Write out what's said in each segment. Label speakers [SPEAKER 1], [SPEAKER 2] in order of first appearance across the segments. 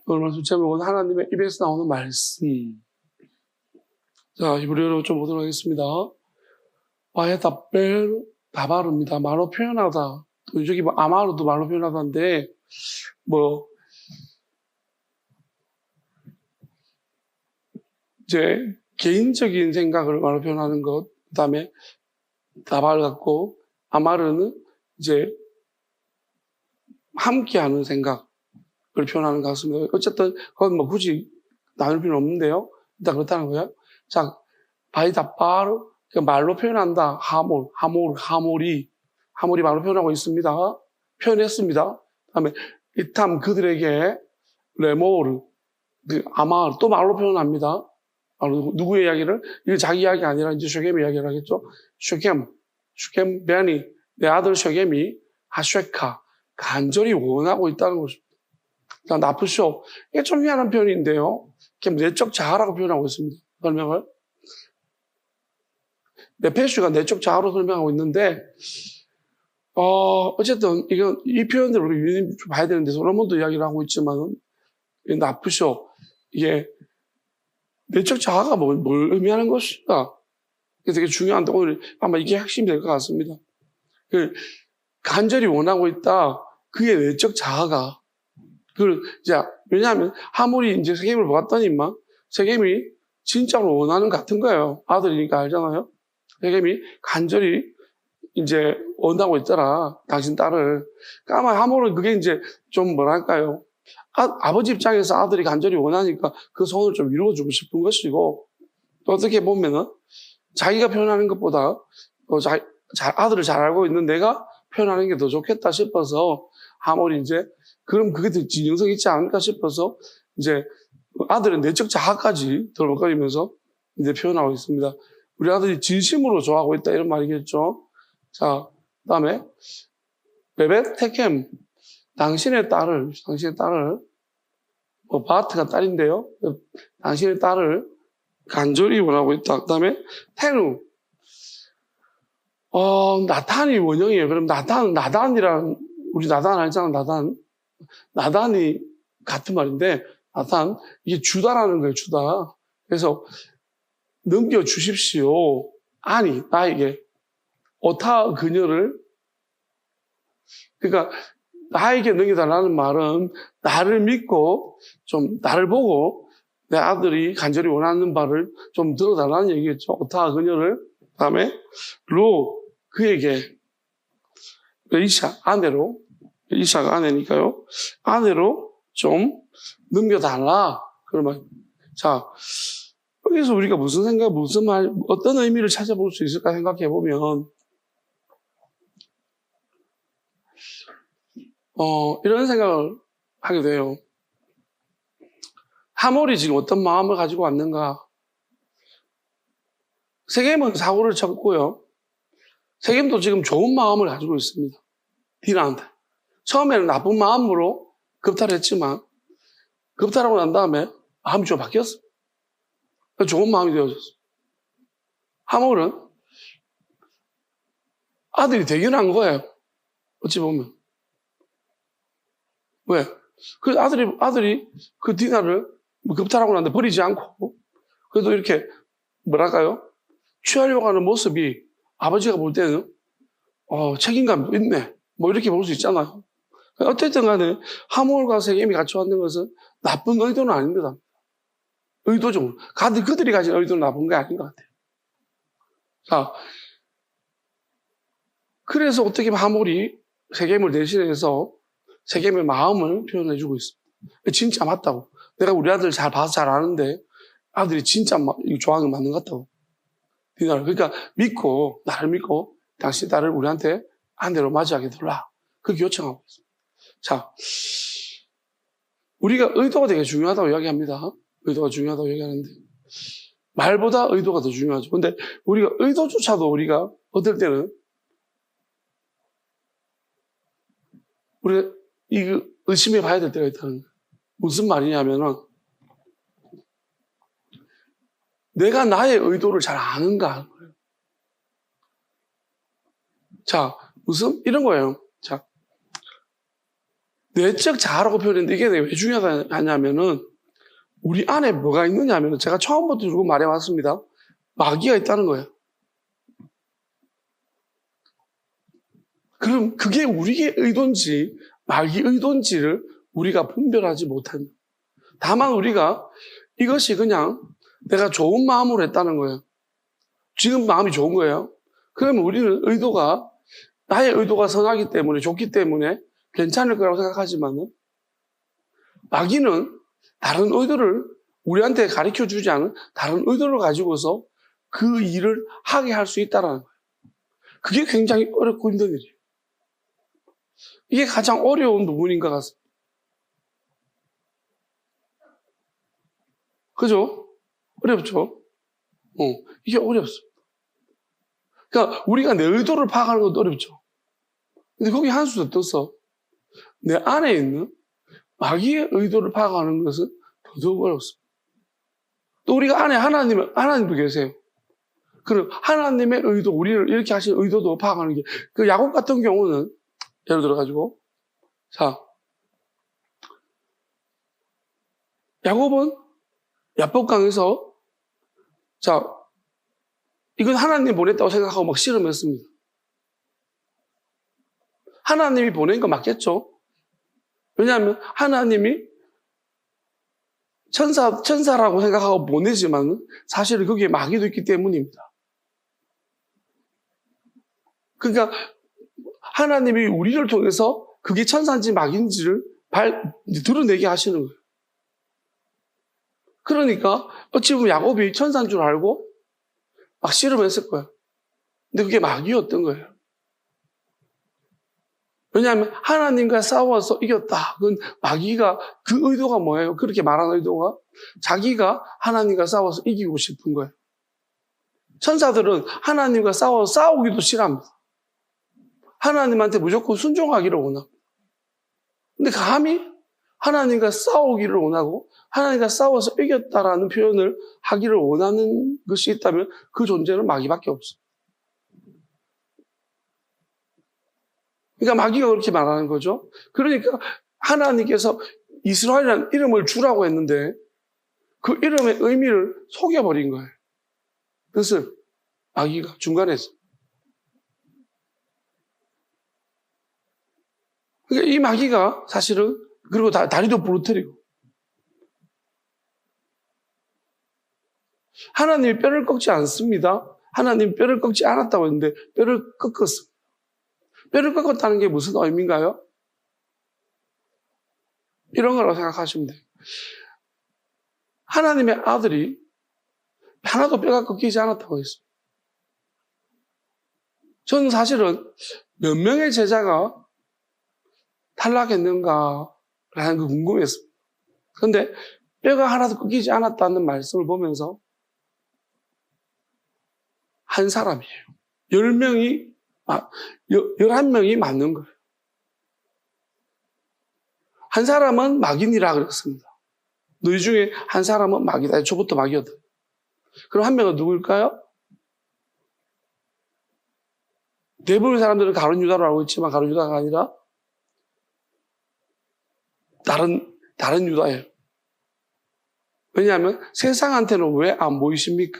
[SPEAKER 1] 오늘 말씀 제목은 하나님의 입에서 나오는 말씀. 자, 히브리어로 좀 보도록 하겠습니다. 와해 답벨 다바르입니다. 말로 표현하다. 또 저기 뭐 아마로도 말로 표현하다인데 뭐 이제 개인적인 생각을 말로 표현하는 것, 그다음에 다바를 갖고 아마르는 이제 함께하는 생각을 표현하는 것 같습니다. 어쨌든 그건 뭐 굳이 나눌 필요는 없는데요. 일단 그렇다는 거예요. 자, 바이다바르 말로 표현한다. 하몰이 말로 표현하고 있습니다. 표현했습니다. 그다음에 이탐 그들에게 레모르 아마르 또 말로 표현합니다. 누구의 이야기를? 이게 자기 이야기 아니라 이제 쉐겜의 이야기를 하겠죠. 쉐겜 베니 내 아들 쉐겜이 하쉐카 간절히 원하고 있다는 것입니다. 자, 나프쇼 이게 좀 희한한 표현인데요. 내적 자아라고 표현하고 있습니다. 설명을 네페슈가 내적 자아로 설명하고 있는데 어쨌든 이건 이 표현들을 우리 유인해 봐야 되는데 솔로몬도 이야기를 하고 있지만 나프쇼 이게 내적 자아가 뭘 의미하는 것인가? 이게 되게 중요한데 오늘 아마 이게 핵심이 될 것 같습니다. 간절히 원하고 있다. 그의 내적 자아가. 왜냐하면 하물이 이제 세겜을 보았더니만 세겜이 진짜로 원하는 것 같은 거예요. 아들이니까 알잖아요. 세겜이 간절히 이제 원하고 있더라. 당신 딸을. 그러니까 아마 하물은 그게 이제 좀 뭐랄까요. 아버지 입장에서 아들이 간절히 원하니까 그 소원을 좀 이루어주고 싶은 것이고, 또 어떻게 보면은 자기가 표현하는 것보다 아들을 잘 알고 있는 내가 표현하는 게 더 좋겠다 싶어서 하물이 이제 그럼 그게 더 진정성 있지 않을까 싶어서 이제 아들의 내적 자아까지 덜벅거리면서 이제 표현하고 있습니다. 우리 아들이 진심으로 좋아하고 있다 이런 말이겠죠. 자, 그다음에 베벳 테켐 당신의 딸을 바트가 딸인데요. 당신의 딸을 간절히 원하고 있다. 그다음에 테누 나탄이 원형이에요. 그럼 나단이랑 우리 나단 알잖아. 나단이 같은 말인데 나단 이게 주다라는 거예요. 주다. 그래서 넘겨주십시오. 아니 나에게 오타 그녀를 그러니까 나에게 넘겨달라는 말은 나를 믿고 좀 나를 보고 내 아들이 간절히 원하는 바를 좀 들어달라는 얘기겠죠. 오타 그녀를. 그다음에 그에게 이샤가 아내니까요. 아내로 좀 넘겨달라. 그러면 자 여기서 우리가 무슨 말, 어떤 의미를 찾아볼 수 있을까 생각해 보면 이런 생각을 하게 돼요. 하몰이 지금 어떤 마음을 가지고 왔는가? 세겜은 사고를 쳤고요. 세겜도 지금 좋은 마음을 가지고 있습니다. 디나한테. 처음에는 나쁜 마음으로 겁탈했지만 겁탈하고 난 다음에 마음이 좀 바뀌었어. 좋은 마음이 되어졌어. 하몰은 아들이 대견한 거예요. 어찌 보면. 왜? 그 아들이 그 디나를 겁탈하고 난 다음에 버리지 않고 그래도 이렇게 뭐랄까요? 취하려고 하는 모습이 아버지가 볼 때는 책임감도 있네. 뭐 이렇게 볼 수 있잖아요. 어쨌든 간에 하몰과 세겜이 같이 왔는 것은 나쁜 의도는 아닙니다. 의도적으로. 그들이 가진 의도는 나쁜 게 아닌 것 같아요. 자, 그래서 어떻게 보면 하몰이 세겜을 대신해서 세겜의 마음을 표현해주고 있습니다. 진짜 맞다고. 내가 우리 아들 잘 봐서 잘 아는데 아들이 진짜 좋아하는 거 맞는 것 같다고. 디나를. 그러니까 나를 믿고 당신 딸을 우리한테 아내로 맞이하게 해달라. 그렇게 요청하고 있습니다. 자, 우리가 의도가 되게 중요하다고 이야기합니다. 의도가 중요하다고 얘기하는데 말보다 의도가 더 중요하죠. 근데 우리가 의도조차도 우리가 어떨 때는 우리가 이거 의심해 봐야 될 때가 있다는 거예요. 무슨 말이냐면은 내가 나의 의도를 잘 아는가 하는 거예요. 자, 이런 거예요. 자, 내적 자아라고 표현했는데 이게 왜 중요하냐면은 우리 안에 뭐가 있느냐면은 제가 처음부터 쭉 말해왔습니다. 마귀가 있다는 거예요. 그럼 그게 우리의 의도인지 마귀 의도인지를 우리가 분별하지 못한. 다만 우리가 이것이 그냥 내가 좋은 마음으로 했다는 거예요. 지금 마음이 좋은 거예요. 그러면 우리는 나의 의도가 선하기 때문에, 좋기 때문에 괜찮을 거라고 생각하지만 마귀는 다른 의도를 우리한테 가르쳐 주지 않은 다른 의도를 가지고서 그 일을 하게 할 수 있다는 거예요. 그게 굉장히 어렵고 힘든 일이에요. 이게 가장 어려운 부분인 것 같습니다. 그죠? 어렵죠? 이게 어렵습니다. 그러니까 우리가 내 의도를 파악하는 것도 어렵죠. 근데 거기 한 수 더 떠서 내 안에 있는 마귀의 의도를 파악하는 것은 더더욱 어렵습니다. 또 우리가 안에 하나님도 계세요. 그럼 하나님의 의도, 우리를 이렇게 하신 의도도 파악하는 게, 그 야곱 같은 경우는, 예를 들어가지고, 자, 야곱은 야복강에서, 자, 이건 하나님 보냈다고 생각하고 막 씨름했습니다. 하나님이 보낸 거 맞겠죠? 왜냐하면 하나님이 천사라고 생각하고 보내지만 사실은 거기에 마귀도 있기 때문입니다. 그러니까 하나님이 우리를 통해서 그게 천사인지 마귀인지를 드러내게 하시는 거예요. 그러니까 어찌 보면 야곱이 천사인 줄 알고 막 씨름했을 거예요. 근데 그게 마귀였던 거예요. 왜냐하면 하나님과 싸워서 이겼다. 그건 마귀가 그 의도가 뭐예요? 그렇게 말하는 의도가 자기가 하나님과 싸워서 이기고 싶은 거예요. 천사들은 하나님과 싸우기도 싫어합니다. 하나님한테 무조건 순종하기를 원합니다. 근데 감히 하나님과 싸우기를 원하고 하나님과 싸워서 이겼다라는 표현을 하기를 원하는 것이 있다면 그 존재는 마귀밖에 없어요. 그러니까 마귀가 그렇게 말하는 거죠. 그러니까 하나님께서 이스라엘이라는 이름을 주라고 했는데 그 이름의 의미를 속여버린 거예요. 그것을 마귀가 중간에서. 그러니까 이 마귀가 사실은 그리고 다리도 부러뜨리고 하나님이 뼈를 꺾지 않습니다. 하나님 뼈를 꺾지 않았다고 했는데 뼈를 꺾었습니다. 뼈를 꺾었다는 게 무슨 의미인가요? 이런 거라고 생각하시면 돼요. 하나님의 아들이 하나도 뼈가 꺾이지 않았다고 했어요. 저는 사실은 몇 명의 제자가 탈락했는가라는 거 궁금했습니다. 그런데 뼈가 하나도 꺾이지 않았다는 말씀을 보면서 한 사람이에요. 11명이 맞는 거예요. 한 사람은 마귀니라 그랬습니다. 너희 중에 한 사람은 마귀다. 애초부터 마귀였다. 그럼 한 명은 누구일까요? 대부분 사람들은 가룟 유다로 알고 있지만 가룟 유다가 아니라 다른 유다예요. 왜냐하면 세상한테는 왜 안 보이십니까?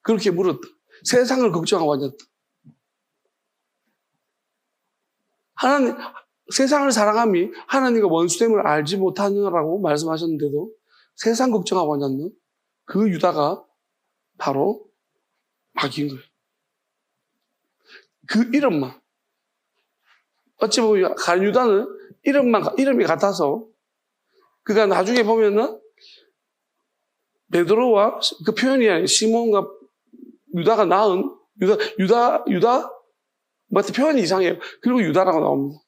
[SPEAKER 1] 그렇게 물었다. 세상을 걱정하고 앉았다. 세상을 사랑함이 하나님과 원수됨을 알지 못하느라고 말씀하셨는데도 세상 걱정하고 앉았는 그 유다가 바로 마귀인 거예요. 그 이름만. 어찌 보면 가룟 유다는 이름이 같아서 그가 나중에 보면은 베드로와 그 표현이 아니라 시몬과 유다가 낳은 유다 하여튼 표현이 이상해요. 그리고 유다라고 나옵니다.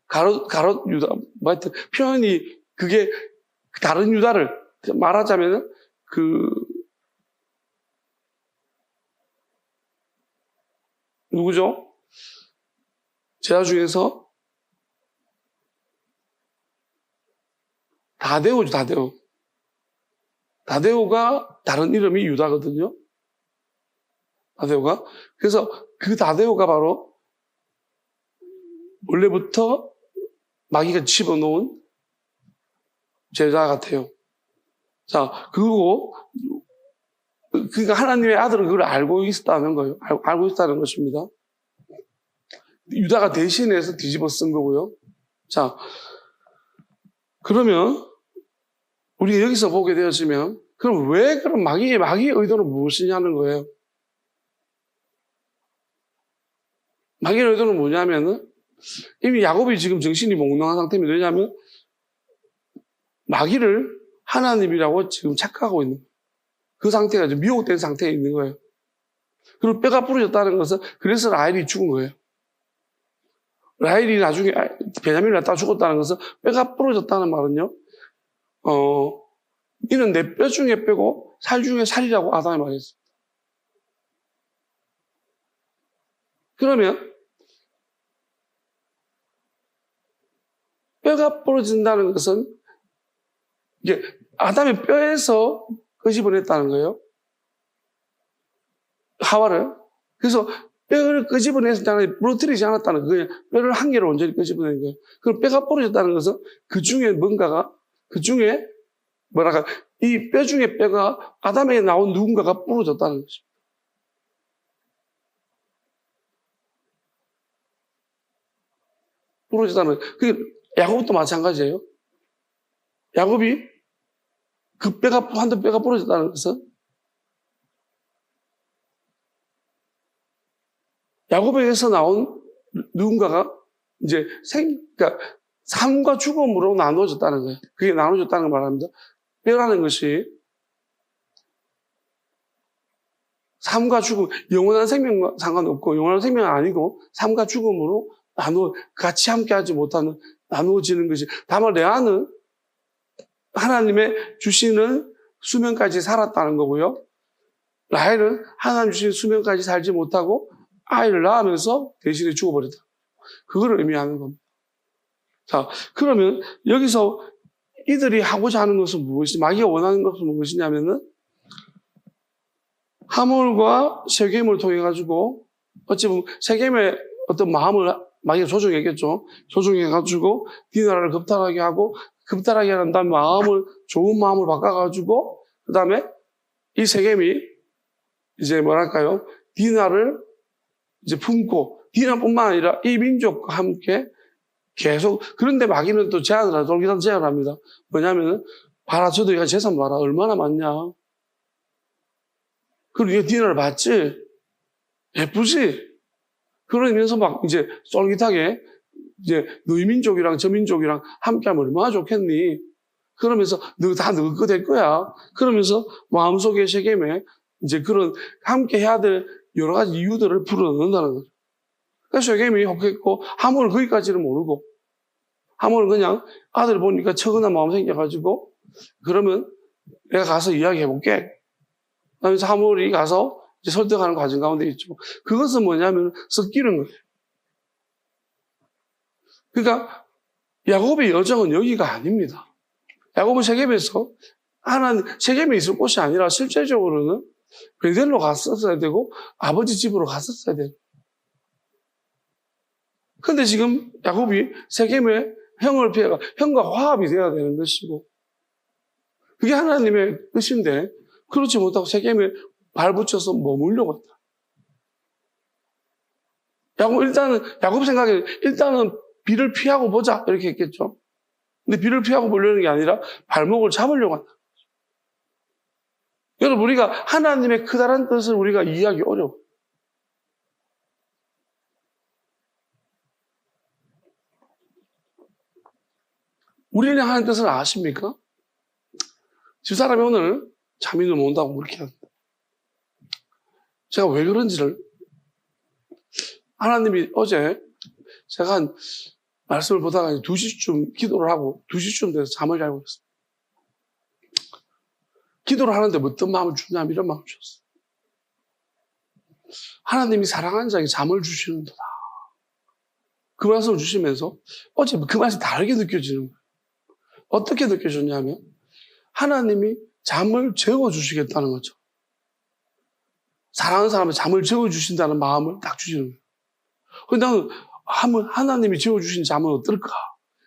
[SPEAKER 1] 가롯 유다 하여튼 표현이 그게 다른 유다를 말하자면은 누구죠? 제자 중에서 다데오죠, 다데오. 다데오가 다른 이름이 유다거든요. 다데오가. 그래서 그 다데오가 바로 원래부터 마귀가 집어놓은 제자 같아요. 자, 그러니까 하나님의 아들은 그걸 알고 있었다는 거예요. 알고 있다는 것입니다. 유다가 대신해서 뒤집어 쓴 거고요. 자, 그러면 우리가 여기서 보게 되었으면 그럼 왜 그럼 마귀의 의도는 무엇이냐는 거예요. 마귀의 의도는 뭐냐면은 이미 야곱이 지금 정신이 몽롱한 상태입니다. 왜냐하면 마귀를 하나님이라고 지금 착각하고 있는 그 상태가 지금 미혹된 상태에 있는 거예요. 그리고 뼈가 부러졌다는 것은 그래서 라헬이 죽은 거예요. 라헬이 나중에 베냐민을 갖다가 죽었다는 것은 뼈가 부러졌다는 말은요. 이는 내 뼈 중에 뼈고 살 중에 살이라고 아담이 말했습니다. 그러면 뼈가 부러진다는 것은 이게 아담의 뼈에서 끄집어냈다는 거예요. 하와를. 그래서 뼈를 끄집어내지 부러뜨리지 않았다는 거예요. 뼈를 한 개로 온전히 끄집어낸 거예요. 그럼 뼈가 부러졌다는 것은 그 중에 이 뼈 중에 뼈가 아담에게 나온 누군가가 부러졌다는 것입니다. 부러졌다는 거예요. 그게 야곱도 마찬가지예요. 야곱이 그 한쪽 뼈가 부러졌다는 것은 야곱에게서 나온 누군가가 이제 그러니까 삶과 죽음으로 나눠졌다는 거예요. 그게 나눠졌다는 걸 말합니다. 뼈라는 것이 삶과 죽음, 영원한 생명과 상관없고 영원한 생명은 아니고 삶과 죽음으로 같이 함께하지 못하는 나누어지는 것이 다만 레아는 하나님의 주시는 수명까지 살았다는 거고요. 라헬은 하나님 주시는 수명까지 살지 못하고 아이를 낳으면서 대신에 죽어버렸다. 그걸 의미하는 겁니다. 자, 그러면 여기서 이들이 하고자 하는 것은 마귀가 원하는 것은 무엇이냐면은 하몰과 세겜을 통해 가지고 어찌 보면 세겜의 어떤 마음을 마귀가 조종했겠죠. 조종해가지고 디나를 겁탈하게 하고 겁탈하게 한 다음에 좋은 마음을 바꿔가지고 그 다음에 이 세겜이 이제 디나를 이제 품고 디나뿐만 아니라 이 민족과 함께 계속 그런데 마귀는 또 돌기단 제안을 합니다. 뭐냐면은 봐라 저도 얘가 재산 봐라 얼마나 많냐. 그리고 얘 디나를 봤지 예쁘지. 그러면서 막 이제 쫄깃하게 이제 너희 민족이랑 저 민족이랑 함께하면 얼마나 좋겠니? 그러면서 너 거 될 거야. 그러면서 마음속에 세겜에 이제 그런 함께 해야 될 여러 가지 이유들을 풀어넣는다는 거죠. 그래서 세겜이 혹했고 하몰은 거기까지는 모르고 하몰은 그냥 아들 보니까 척은한 마음 생겨가지고 그러면 내가 가서 이야기해볼게. 그러면서 하몰이 가서 이제 설득하는 과정 가운데 있죠. 그것은 뭐냐면 섞이는 거예요. 그러니까 야곱의 여정은 여기가 아닙니다. 야곱은 세겜에 있을 곳이 아니라 실제적으로는 베델로 갔었어야 되고 아버지 집으로 갔었어야 돼요. 근데 지금 야곱이 세겜의 형을 피해가 형과 화합이 돼야 되는 것이고 그게 하나님의 뜻인데 그렇지 못하고 세겜에 발붙여서 머물려고 했다. 야곱 생각에 일단은 비를 피하고 보자 이렇게 했겠죠. 근데 비를 피하고 보려는 게 아니라 발목을 잡으려고 한다. 여러분 우리가 하나님의 크다란 뜻을 우리가 이해하기 어려워. 우리는 하나님의 뜻을 아십니까? 집사람이 오늘 잠이 좀 온다고 그렇게 합니다. 제가 왜 그런지를 하나님이 어제 제가 한 말씀을 보다가 2시쯤 기도를 하고 2시쯤 돼서 잠을 자고 있었어요. 기도를 하는데 어떤 마음을 주냐면 이런 마음을 주셨어요. 하나님이 사랑하는 자에게 잠을 주시는도다. 그 말씀을 주시면서 어제 그 말씀이 다르게 느껴지는 거예요. 어떻게 느껴졌냐면 하나님이 잠을 재워주시겠다는 거죠. 사랑하는 사람은 잠을 재워주신다는 마음을 딱 주시는 거예요. 근데 나는 한번 하나님이 지어주신 잠은 어떨까?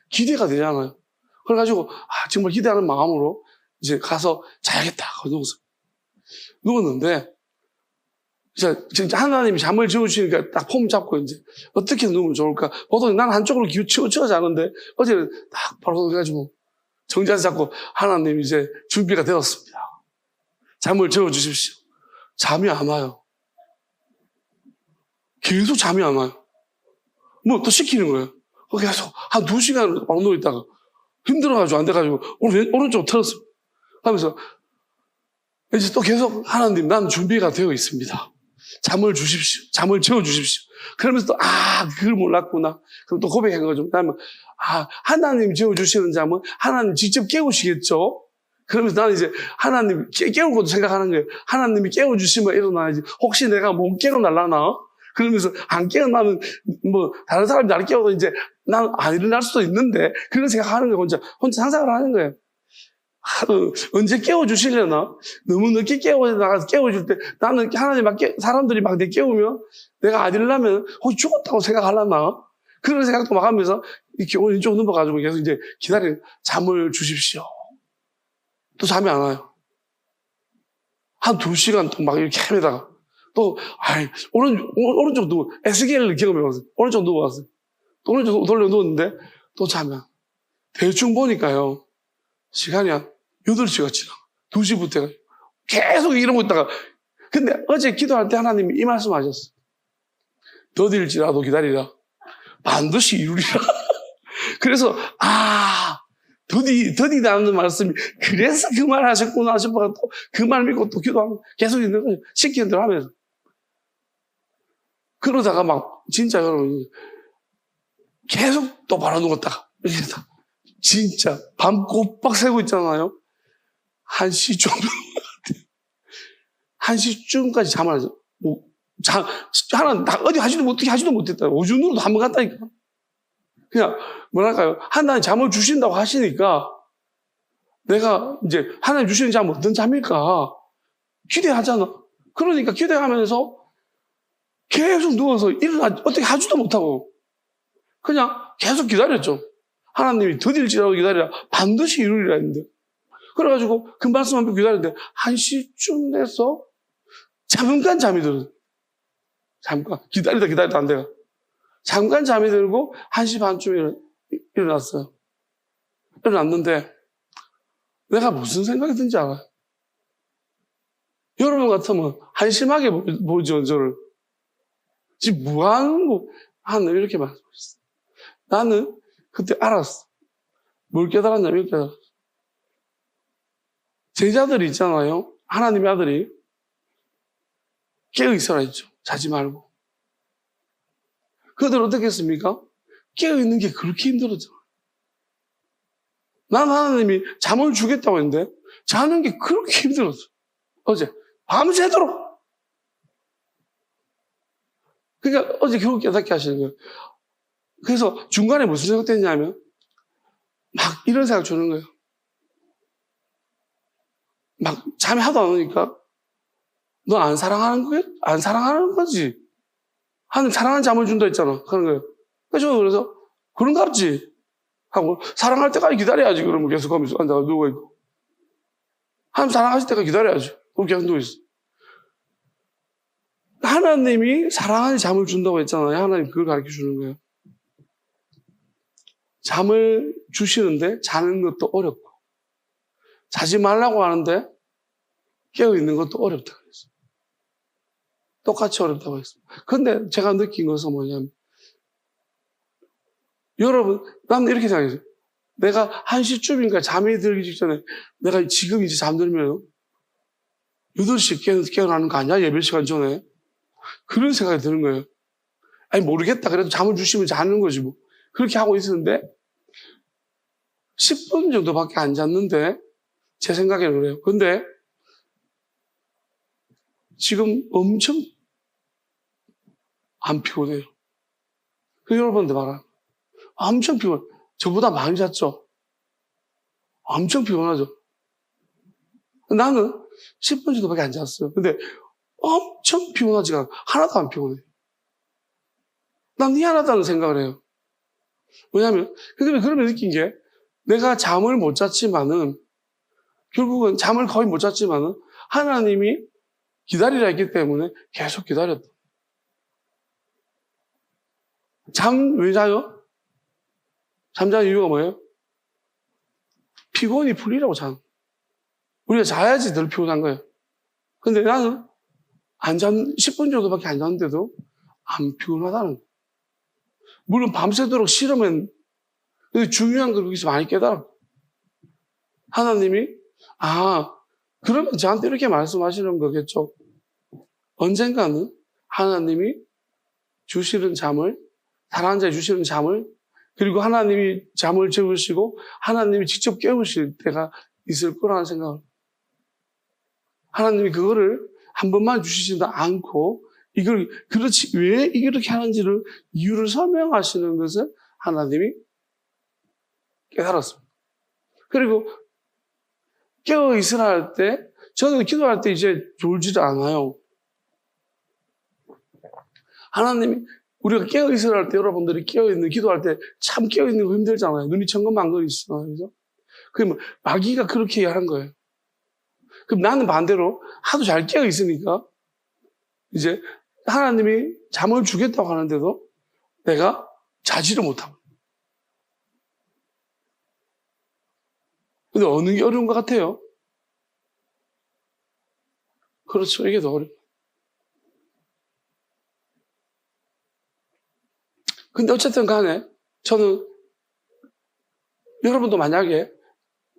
[SPEAKER 1] 기대가 되잖아요. 그래가지고, 정말 기대하는 마음으로 이제 가서 자야겠다. 누웠는데, 진짜 하나님이 잠을 지어주시니까 딱 폼 잡고 이제 어떻게 누우면 좋을까? 보통 난 한쪽으로 치워 자는데 어제는 딱 바로 해가지고 정자세 잡고 하나님 이제 준비가 되었습니다. 잠을 지어주십시오. 잠이 안 와요. 계속 잠이 안 와요. 뭐 또 시키는 거예요. 계속 한 2시간 막 누워있다가 힘들어가지고 안 돼가지고 오른쪽 틀었어요. 하면서 이제 또 계속 하나님 난 준비가 되어 있습니다. 잠을 주십시오. 잠을 재워주십시오. 그러면서 또 그걸 몰랐구나. 그럼 또 고백한 거죠. 그다음에 하나님 재워주시는 잠은 하나님 직접 깨우시겠죠. 그러면서 나는 이제 하나님 깨울 것도 생각하는 거예요. 하나님이 깨워주시면 일어나야지. 혹시 내가 못 깨어날라나? 그러면서 안 깨어나면 뭐 다른 사람이 나를 깨워도 이제 난 안 일어날 수도 있는데 그런 생각하는 거예요. 혼자 상상을 하는 거예요. 언제 깨워주시려나? 너무 늦게 나가서 깨워줄 때 나는 하나님 사람들이 막 내 깨우면 내가 안 일어나면 혹시 죽었다고 생각하려나? 그런 생각도 막 하면서 이렇게 오른쪽 넘어가지고 계속 이제 잠을 주십시오. 또 잠이 안 와요. 한 2시간 또 막 이렇게 헤매다가 또 오른쪽 누워 에스겔을 경험해봤어요. 오른쪽 누워봤어요. 또 오른쪽 돌려 누웠는데 또 잠이 안 와요. 대충 보니까요. 시간이 한 8시가 지나. 2시부터 계속 이러고 있다가 근데 어제 기도할 때 하나님이 이 말씀 하셨어요. 더딜지라도 기다리라. 반드시 이루리라. 그래서 더디다는 말씀이 그래서 그 말 하셨구나 싶어서 또 그 말 믿고 또 기도하고 계속 있는 거예요. 시키는 대로 하면서. 그러다가 막 진짜 여러분 계속 또 바로 누웠다가 이렇게 했다. 진짜 밤 꼬박 새고 있잖아요. 1시쯤 1시쯤까지 잠을 하죠. 어디 하지도 못했다. 오준으로도 한 번 갔다니까. 그냥 뭐랄까요. 하나님 잠을 주신다고 하시니까 내가 이제 하나님 주시는 잠 어떤 잠일까 기대하잖아. 그러니까 기대하면서 계속 누워서 어떻게 하지도 못하고 그냥 계속 기다렸죠. 하나님이 더딜지라도 기다리라. 반드시 이루리라 했는데. 그래가지고 그 말씀 한번 기다렸는데 1시쯤 돼서 잠깐 잠이 들어요. 잠깐. 기다리다 안 돼요. 잠깐 잠이 들고 1시 반쯤에 일어났어요. 일어났는데 내가 무슨 생각이 든지 알아요? 여러분 같으면 한심하게 보죠, 저를. 지금 뭐 하는 거? 하나님 이렇게 말씀하셨어요. 나는 그때 알았어. 뭘 깨달았냐면 이렇게 깨달았어. 제자들이 있잖아요. 하나님의 아들이 깨어있어라 했죠. 자지 말고. 그들 어떻게 했습니까? 깨어있는 게 그렇게 힘들었죠. 난 하나님이 잠을 주겠다고 했는데 자는 게 그렇게 힘들었어. 어제 밤새도록. 그러니까 어제 겨우 깨닫게 하시는 거예요. 그래서 중간에 무슨 생각 됐냐면 막 이런 생각 주는 거예요. 막 잠이 하도 안 오니까 너 안 사랑하는 거야? 안 사랑하는 거지. 하나님 사랑하는 잠을 준다 했잖아. 그런 거예요. 그래서 그런갑지 하고 사랑할 때까지 기다려야지. 그러면 계속 하면서 앉아서 누워있고 하나님 사랑하실 때까지 기다려야지. 그럼 계속 누워있어. 하나님이 사랑하는 잠을 준다고 했잖아요. 하나님 그걸 가르쳐 주는 거예요. 잠을 주시는데 자는 것도 어렵고 자지 말라고 하는데 깨어있는 것도 어렵다고 했어요. 똑같이 어렵다고 했어요. 근데 제가 느낀 것은 뭐냐면 여러분 나는 이렇게 생각했어요. 내가 1시쯤인가 잠이 들기 직전에 내가 지금 이제 잠들면 8시에 깨어나는 거 아니야? 예배 시간 전에. 그런 생각이 드는 거예요. 아니 모르겠다. 그래도 잠을 주시면 자는 거지 뭐. 그렇게 하고 있었는데 10분 정도밖에 안 잤는데 제 생각에는 그래요. 근데 지금 엄청 안 피곤해요. 그 여러분들 봐라. 엄청 피곤해. 저보다 많이 잤죠? 엄청 피곤하죠? 나는 10분 정도밖에 안 잤어요. 근데 엄청 피곤하지가 않아. 하나도 안 피곤해. 난 미안하다는 생각을 해요. 왜냐하면 그러면 느낀 게 내가 잠을 못 잤지만은 결국은 잠을 거의 못 잤지만은 하나님이 기다리라 했기 때문에 계속 기다렸다. 잠 왜 자요? 잠자는 이유가 뭐예요? 피곤이 풀리라고 자는. 우리가 자야지 덜 피곤한 거예요. 근데 나는 10분 정도밖에 안 잤는데도 안 피곤하다는 거예요. 물론 밤새도록 싫으면 중요한 걸 여기서 많이 깨달아. 하나님이 그러면 저한테 이렇게 말씀하시는 거겠죠. 언젠가는 하나님이 주시는 잠을, 사랑하는 자에 주시는 잠을, 그리고 하나님이 잠을 재우시고 하나님이 직접 깨우실 때가 있을 거라는 생각을. 하나님이 그거를 한 번만 주시지도 않고 그렇지 왜 이렇게 하는지를 이유를 설명하시는 것을 하나님이 깨달았습니다. 그리고 깨어 있으라 할 때 저는 기도할 때 이제 졸지를 않아요. 하나님이 우리가 깨어 있으라 할 때 여러분들이 기도할 때 참 깨어 있는 거 힘들잖아요. 눈이 천근만근이 있어요. 그죠? 그러면 마귀가 그렇게 하는 거예요. 그럼 나는 반대로 하도 잘 깨어 있으니까 이제 하나님이 잠을 주겠다고 하는데도 내가 자지를 못하고. 근데 어느 게 어려운 것 같아요? 그렇죠. 이게 더 어려워요. 근데 어쨌든 간에 저는 여러분도 만약에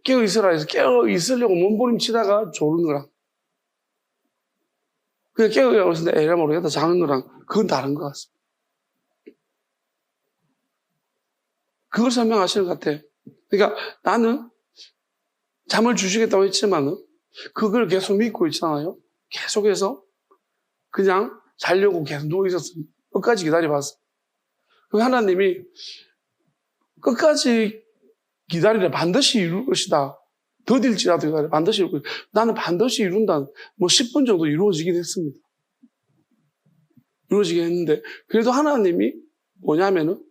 [SPEAKER 1] 깨어 있으라 해서 깨어 있으려고 몸부림치다가 졸은 거랑 그냥 깨어 있으면 에라 모르겠다 자는 거랑 그건 다른 것 같습니다. 그걸 설명하시는 것 같아요. 그러니까 나는 잠을 주시겠다고 했지만은 그걸 계속 믿고 있잖아요. 계속해서 그냥 자려고 계속 누워 있었습니다. 끝까지 기다려봤어요. 그 하나님이 끝까지 기다리라 반드시 이룰 것이다. 더딜지라도 기다려 반드시 이룰 것이다. 나는 반드시 이룬다. 10분 정도 이루어지긴 했습니다. 이루어지긴 했는데 그래도 하나님이 뭐냐면은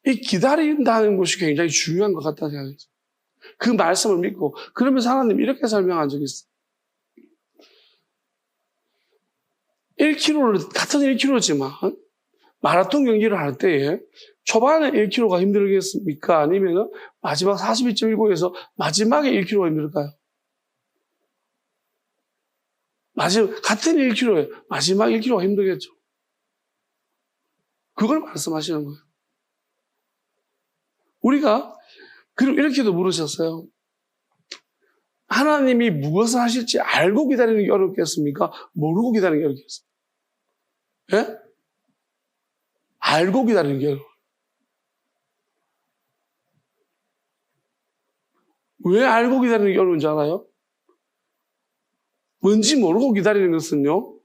[SPEAKER 1] 이 기다린다는 것이 굉장히 중요한 것 같다는 생각이 있어요. 그 말씀을 믿고 그러면서 하나님이 이렇게 설명한 적이 있어요. 1km를 같은 1km지만 마라톤 경기를 할 때에 초반에 1km가 힘들겠습니까? 아니면 마지막 42.19에서 마지막에 1km가 힘들까요? 같은 1km에 마지막 1km가 힘들겠죠. 그걸 말씀하시는 거예요. 우리가 그리고 이렇게도 물으셨어요. 하나님이 무엇을 하실지 알고 기다리는 게 어렵겠습니까? 모르고 기다리는 게 어렵겠습니까? 예? 알고 기다리는 게 어려워요. 왜 알고 기다리는 게 어려운지 알아요? 뭔지 모르고 기다리는 것은요,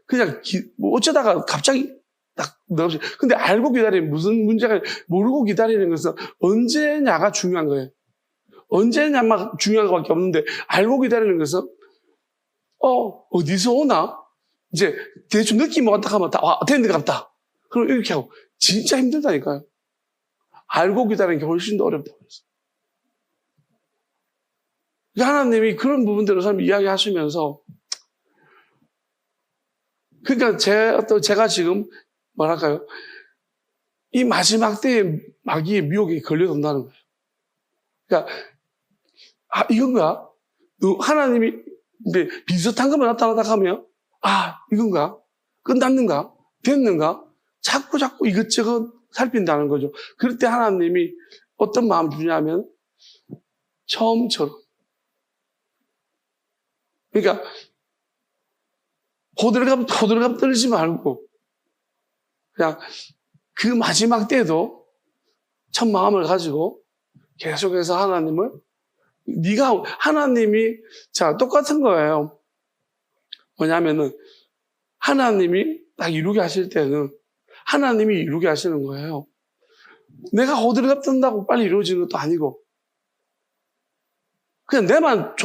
[SPEAKER 1] 그냥 어쩌다가 갑자기 딱 넣으시. 근데 알고 기다리는 무슨 문제가 모르고 기다리는 것은 언제냐가 중요한 거예요. 언제냐만 중요한 것밖에 없는데 알고 기다리는 것은 어디서 오나? 이제 대충 느낌 왔다 하면 되는 것 같다. 그럼 이렇게 하고 진짜 힘들다니까요. 알고 기다리는 게 훨씬 더 어렵다고 그랬어요. 하나님이 그런 부분들을 참 이야기하시면서 그러니까 제가 지금 뭐랄까요? 이 마지막 때에 마귀의 미혹에 걸려든다는 거예요. 그러니까 이건가? 하나님이 비슷한 것만 나타나다 하면 이건가? 끝났는가? 됐는가? 자꾸 이것저것 살핀다는 거죠. 그럴 때 하나님이 어떤 마음 주냐면 처음처럼 그러니까 호들갑 떨지 말고 그냥 그 마지막 때도 첫 마음을 가지고 계속해서 하나님을 하나님이 똑같은 거예요. 뭐냐면은 하나님이 딱 이루게 하실 때는 하나님이 이루게 하시는 거예요. 내가 호들갑 뜬다고 빨리 이루어지는 것도 아니고 그냥 내만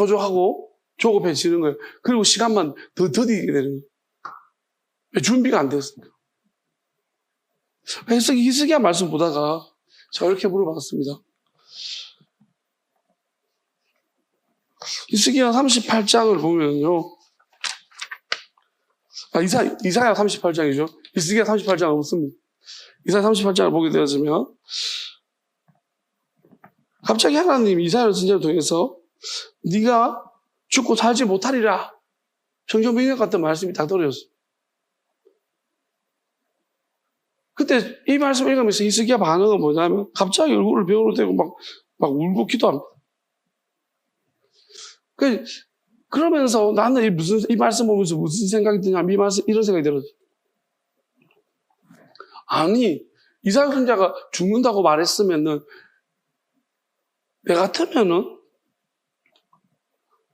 [SPEAKER 1] 조급해지는 거예요. 그리고 시간만 더 더디게 되는 거예요. 준비가 안 됐으니까. 히스기야 말씀 보다가 제가 이렇게 물어봤습니다. 히스기야 38장을 보면요. 이사야 38장이죠. 히스기야 38장은 없습니다. 이사야 38장을 보게 되었으면 갑자기 하나님이 이사야 선지자를 통해서 네가 죽고 살지 못하리라. 정전병력 같은 말씀이 딱 떨어졌어요. 그때 이 말씀을 읽으면서 히스기야 반응은 뭐냐면 갑자기 얼굴을 벽으로 대고 막 울고 기도합니다. 그러면서 나는 이 말씀 보면서 무슨 생각이 드냐면 이 말씀 이런 생각이 들었어요. 아니, 이사야 선지자가 죽는다고 말했으면은 내 같으면은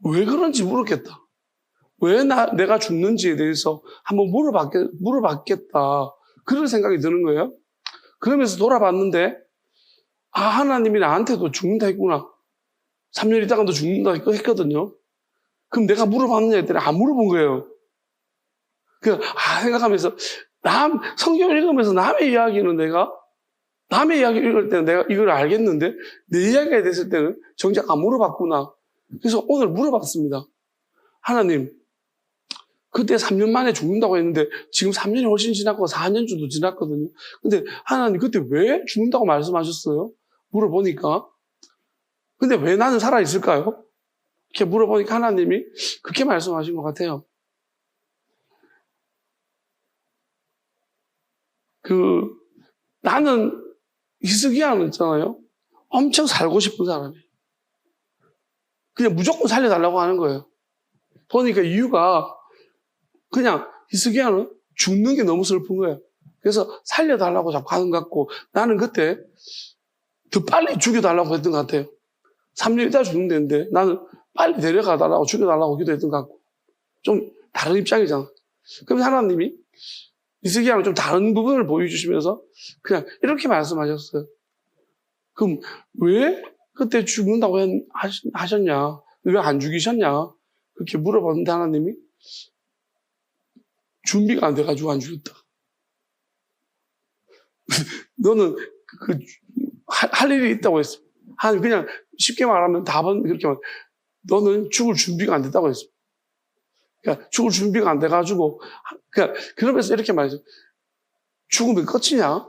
[SPEAKER 1] 왜 그런지 물었겠다. 왜 내가 죽는지에 대해서 한번 물어봤겠다. 그런 생각이 드는 거예요. 그러면서 돌아봤는데, 하나님이 나한테도 죽는다 했구나. 3년 있다가도 죽는다 했거든요. 그럼 내가 물어봤느냐 했더니 안 물어본 거예요. 생각하면서, 성경을 읽으면서 남의 이야기 읽을 때는 내가 이걸 알겠는데, 내 이야기가 됐을 때는 정작 안 물어봤구나. 그래서 오늘 물어봤습니다. 하나님, 그때 3년 만에 죽는다고 했는데 지금 3년이 훨씬 지났고 4년 정도 지났거든요. 근데 하나님 그때 왜 죽는다고 말씀하셨어요? 물어보니까. 근데 왜 나는 살아있을까요? 이렇게 물어보니까 하나님이 그렇게 말씀하신 것 같아요. 나는 히스기야는 있잖아요. 엄청 살고 싶은 사람이에요. 그냥 무조건 살려달라고 하는 거예요. 보니까 이유가 그냥 히스기야는 죽는 게 너무 슬픈 거예요. 그래서 살려달라고 자꾸 하는 것 같고 나는 그때 더 빨리 죽여달라고 했던 것 같아요. 3년 있다 죽는다는데 나는 빨리 데려가달라고 죽여달라고 기도했던 것 같고 좀 다른 입장이잖아. 그럼 하나님이 히스기야는 좀 다른 부분을 보여주시면서 그냥 이렇게 말씀하셨어요. 그럼 왜 그때 죽는다고 하셨냐? 왜 안 죽이셨냐? 그렇게 물어봤는데 하나님이 준비가 안 돼가지고 안 죽였다. 너는 할 일이 있다고 했어. 그냥 쉽게 말하면 답은 그렇게 말. 너는 죽을 준비가 안 됐다고 했어. 그러니까 죽을 준비가 안 돼가지고 그러면서 이렇게 말했어. 죽으면 끝이냐?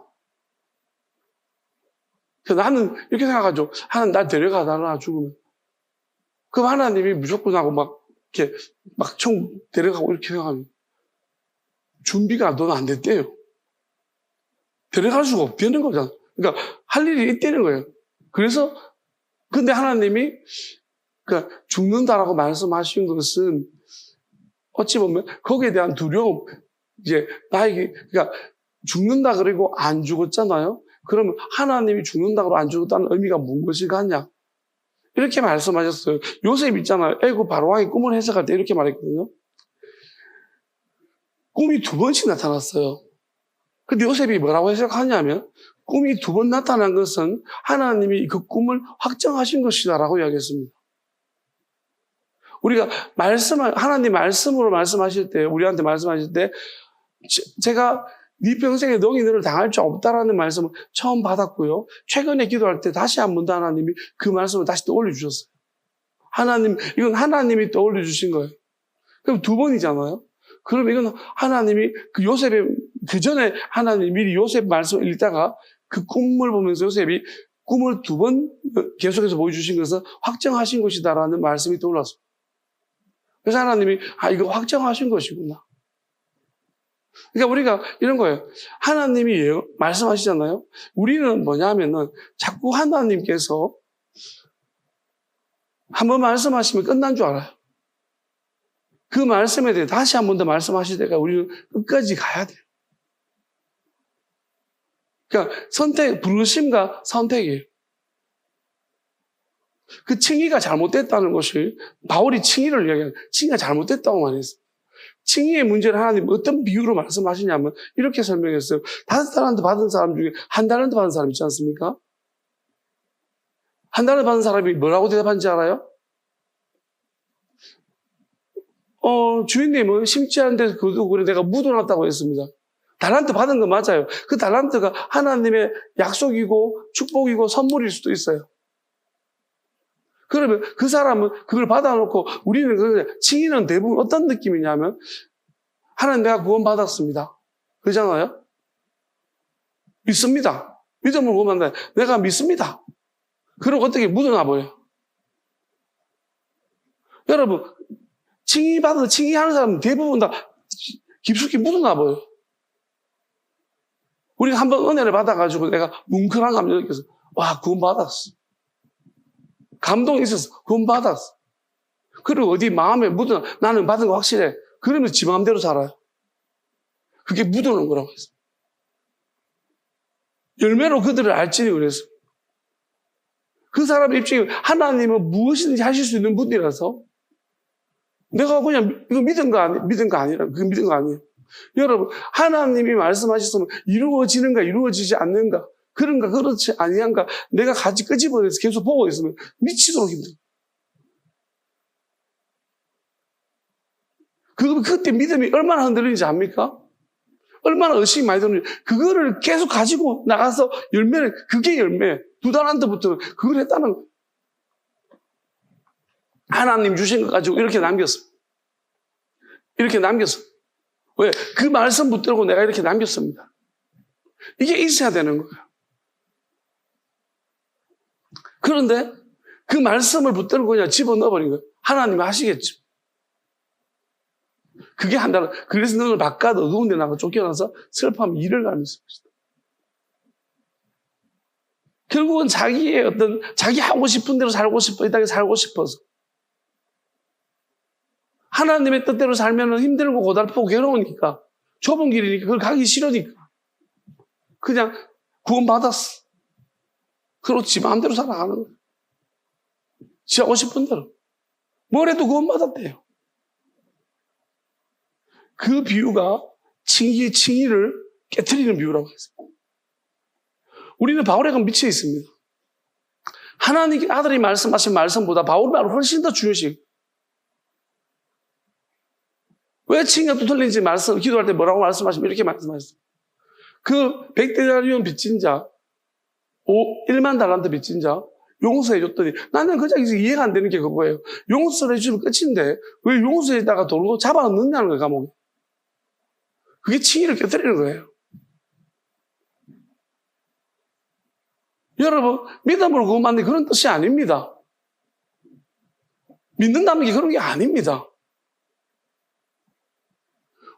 [SPEAKER 1] 나는 이렇게 생각하죠. 하나님 날 데려가달라 죽으면. 그럼 하나님이 무조건 하고 이렇게 총 데려가고 이렇게 생각하면 준비가 너는 안 됐대요. 데려갈 수가 없다는 거잖아. 그러니까 할 일이 있다는 거예요. 그래서 근데 하나님이 죽는다라고 말씀하신 것은 어찌 보면 거기에 대한 두려움, 이제 나에게 죽는다 그리고 안 죽었잖아요. 그러면 하나님이 죽는다 그러고 안 죽었다는 의미가 무엇이겠냐? 이렇게 말씀하셨어요. 요셉 있잖아요. 애굽 바로왕이 꿈을 해석할 때 이렇게 말했거든요. 꿈이 2번씩 나타났어요. 근데 요셉이 뭐라고 해석하냐면 꿈이 2번 나타난 것은 하나님이 그 꿈을 확정하신 것이다라고 이야기했습니다. 우리가 하나님 말씀으로 말씀하실 때, 우리한테 말씀하실 때 제가 네 평생에 너희 너를 당할 줄 없다라는 말씀을 처음 받았고요. 최근에 기도할 때 다시 한 번 더 하나님이 그 말씀을 다시 떠올려 주셨어요. 이건 하나님이 떠올려 주신 거예요. 그럼 2번이잖아요. 그럼 이건 하나님이 그 전에 하나님이 미리 요셉 말씀을 읽다가 그 꿈을 보면서 요셉이 꿈을 2번 계속해서 보여주신 것은 확정하신 것이다라는 말씀이 떠올랐어요. 그래서 하나님이 이거 확정하신 것이구나. 그러니까 우리가 이런 거예요. 하나님이 말씀하시잖아요. 우리는 뭐냐면은 자꾸 하나님께서 한번 말씀하시면 끝난 줄 알아요. 그 말씀에 대해 다시 한 번 더 말씀하실 때가 우리는 끝까지 가야 돼요. 그러니까 부르심과 선택이에요. 그 칭의가 잘못됐다는 것이 바울이 칭의를 이야기하는 칭의가 잘못됐다고 말했어요. 칭의의 문제를 하나님 어떤 비유로 말씀하시냐면 이렇게 설명했어요. 5달란트 받은 사람 중에 1달란트 받은 사람 있지 않습니까? 1달란트 받은 사람이 뭐라고 대답한지 알아요? 주인님은 심지 않은 데서 그래 내가 묻어놨다고 했습니다. 달란트 받은 거 맞아요. 그 달란트가 하나님의 약속이고 축복이고 선물일 수도 있어요. 그러면 그 사람은 그걸 받아놓고 우리는 칭의는 대부분 어떤 느낌이냐면 하나님 내가 구원받았습니다. 그러잖아요. 믿습니다. 믿음을 구원한다. 내가 믿습니다. 그리고 어떻게 묻어놔버려요. 여러분 칭의받아서 칭의하는 사람은 대부분 다 깊숙이 묻어놔버려요. 우리가 한번 은혜를 받아가지고 내가 뭉클한 감정을 느껴서 와 구원받았어. 감동이 있었어. 구원받았어. 그리고 어디 마음에 묻어놔. 나는 받은 거 확실해. 그러면 지 마음대로 살아요. 그게 묻어놓은 거라고 했어요. 열매로 그들을 알지니 그랬어요. 그 사람의 입장에 하나님은 무엇이든지 하실 수 있는 분이라서 내가 그냥 이거 믿은 거 아니라 그 믿은 거 아니에요. 여러분 하나님이 말씀하셨으면 이루어지는가 이루어지지 않는가 그런가 그렇지 아니한가 내가 같이 끄집어내서 계속 보고 있으면 미치도록 힘들어요. 그때 믿음이 얼마나 흔들리는지 압니까? 얼마나 의식이 많이 드는지 그거를 계속 가지고 나가서 열매를 그게 열매 두 달란트부터 그걸 했다는 거예요. 하나님 주신 것 가지고 이렇게 남겼어. 이렇게 남겼어. 왜? 그 말씀 붙들고 내가 이렇게 남겼습니다. 이게 있어야 되는 거예요. 그런데 그 말씀을 붙들고 그냥 집어넣어버린 거예요. 하나님이 하시겠죠. 그게 한다는, 그래서 눈을 바깥 어두운 데 나가 쫓겨나서 슬퍼하면 이를 가면서 것이다. 결국은 자기의 어떤, 자기 하고 싶은 대로 살고 싶어, 이 땅에 살고 싶어서. 하나님의 뜻대로 살면 힘들고 고달프고 괴로우니까, 좁은 길이니까, 그걸 가기 싫으니까. 그냥 구원받았어. 그리고 지 마음대로 살아가는 거예요. 지 하고 싶은 대로. 뭘 해도 구원받았대요. 그 비유가 칭의를 깨트리는 비유라고 했어요. 우리는 바울에게 미쳐 있습니다. 하나님 아들이 말씀하신 말씀보다 바울의 말을 훨씬 더 중요시. 왜 칭의가 또 틀린지 기도할 때 뭐라고 말씀하시면 이렇게 말씀하셨어요. 그 100데나리온 빚진 자, 1만 달란트 빚진 자, 용서해 줬더니 나는 그냥 이해가 안 되는 게 그거예요. 용서를 해주면 끝인데 왜 용서에다가 돈을 잡아넣느냐는 거예요, 감옥에. 그게 칭의를 깨뜨리는 거예요. 여러분, 믿음으로 구원받는 그런 뜻이 아닙니다. 믿는다는 게 그런 게 아닙니다.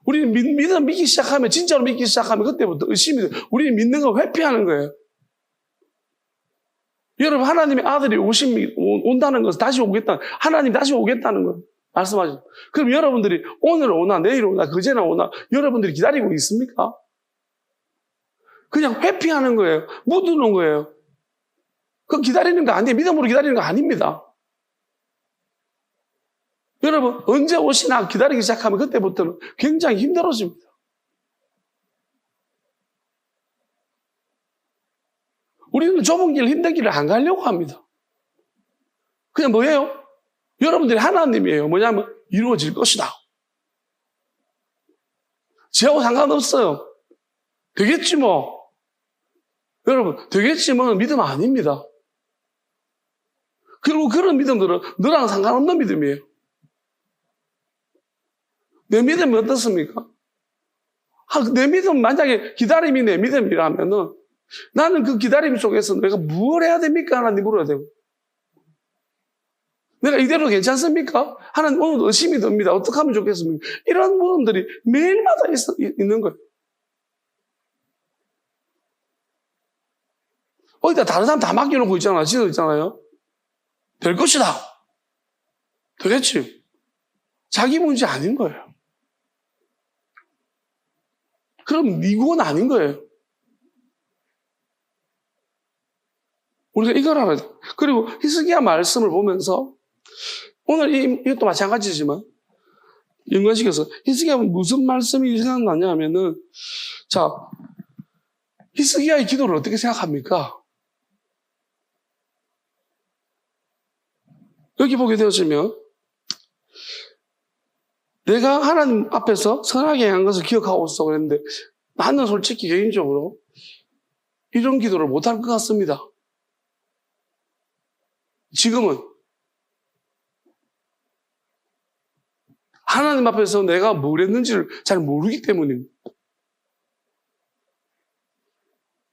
[SPEAKER 1] 우리는 믿음 믿기 시작하면, 진짜로 믿기 시작하면 그때부터 의심이 돼요. 우리는 믿는 걸 회피하는 거예요. 여러분, 하나님의 아들이 온다는 것은 다시 오겠다. 하나님 다시 오겠다는 거 말씀하죠. 그럼 여러분들이 오늘 오나, 내일 오나, 그제나 오나, 여러분들이 기다리고 있습니까? 그냥 회피하는 거예요. 묻어놓은 거예요. 그거 기다리는 거 아니에요. 믿음으로 기다리는 거 아닙니다. 여러분, 언제 오시나 기다리기 시작하면 그때부터는 굉장히 힘들어집니다. 우리는 좁은 길, 힘든 길을 안 가려고 합니다. 그냥 뭐예요? 여러분들이 하나님이에요. 뭐냐면 이루어질 것이다. 지하고 상관없어요. 되겠지 뭐. 여러분, 되겠지 뭐는 믿음 아닙니다. 그리고 그런 믿음들은 너랑 상관없는 믿음이에요. 내 믿음이 어떻습니까? 내 믿음, 만약에 기다림이 내 믿음이라면은 나는 그 기다림 속에서 내가 뭘 해야 됩니까? 하나님 물어야 되고. 내가 이대로 괜찮습니까? 하나님 오늘 의심이 듭니다. 어떻게 하면 좋겠습니까? 이런 물음들이 매일마다 있는 거예요. 어디다 다른 사람 다 맡겨놓고 있잖아. 지도 있잖아요. 될 것이다. 되겠지. 자기 문제 아닌 거예요. 그럼 네 구원 아닌 거예요. 우리가 이걸 알아야 돼. 그리고 히스기야 말씀을 보면서 오늘 이것도 마찬가지지만 연관시켜서 히스기야는 무슨 말씀이 생각나냐 하면은 자 히스기야의 기도를 어떻게 생각합니까? 여기 보게 되어지면 내가 하나님 앞에서 선하게 행한 것을 기억하고 있어 그랬는데 나는 솔직히 개인적으로 이런 기도를 못할 것 같습니다. 지금은 하나님 앞에서 내가 뭘 했는지를 잘 모르기 때문입니다.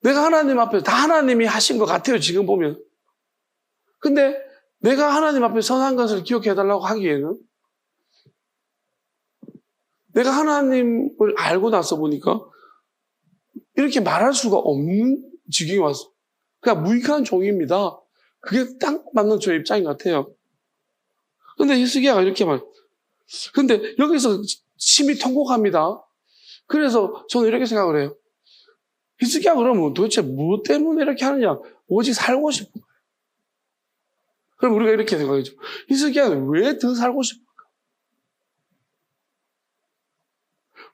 [SPEAKER 1] 내가 하나님 앞에서 다 하나님이 하신 것 같아요, 지금 보면. 근데 내가 하나님 앞에 선한 것을 기억해달라고 하기에는 내가 하나님을 알고 나서 보니까 이렇게 말할 수가 없는 지경이 왔어. 그러니까 무익한 종입니다. 그게 딱 맞는 저의 입장인 것 같아요. 근데 히스기야가 이렇게 근데 여기서 심히 통곡합니다. 그래서 저는 이렇게 생각을 해요. 히스기야 그러면 도대체 무엇 때문에 이렇게 하느냐? 오직 살고 싶은 거예요. 그럼 우리가 이렇게 생각하죠. 히스기야는 왜 더 살고 싶을까?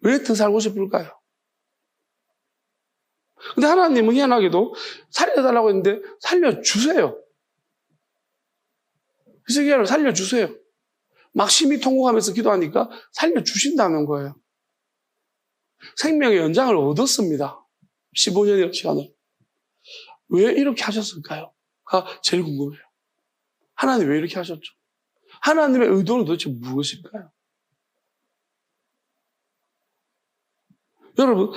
[SPEAKER 1] 왜 더 살고 싶을까요? 근데 하나님은 희한하게도 살려달라고 했는데 살려주세요. 히스기야를 살려주세요. 막 심히 통곡하면서 기도하니까 살려주신다는 거예요. 생명의 연장을 얻었습니다. 15년의 시간을. 왜 이렇게 하셨을까요? 가 제일 궁금해요. 하나님 왜 이렇게 하셨죠? 하나님의 의도는 도대체 무엇일까요? 여러분,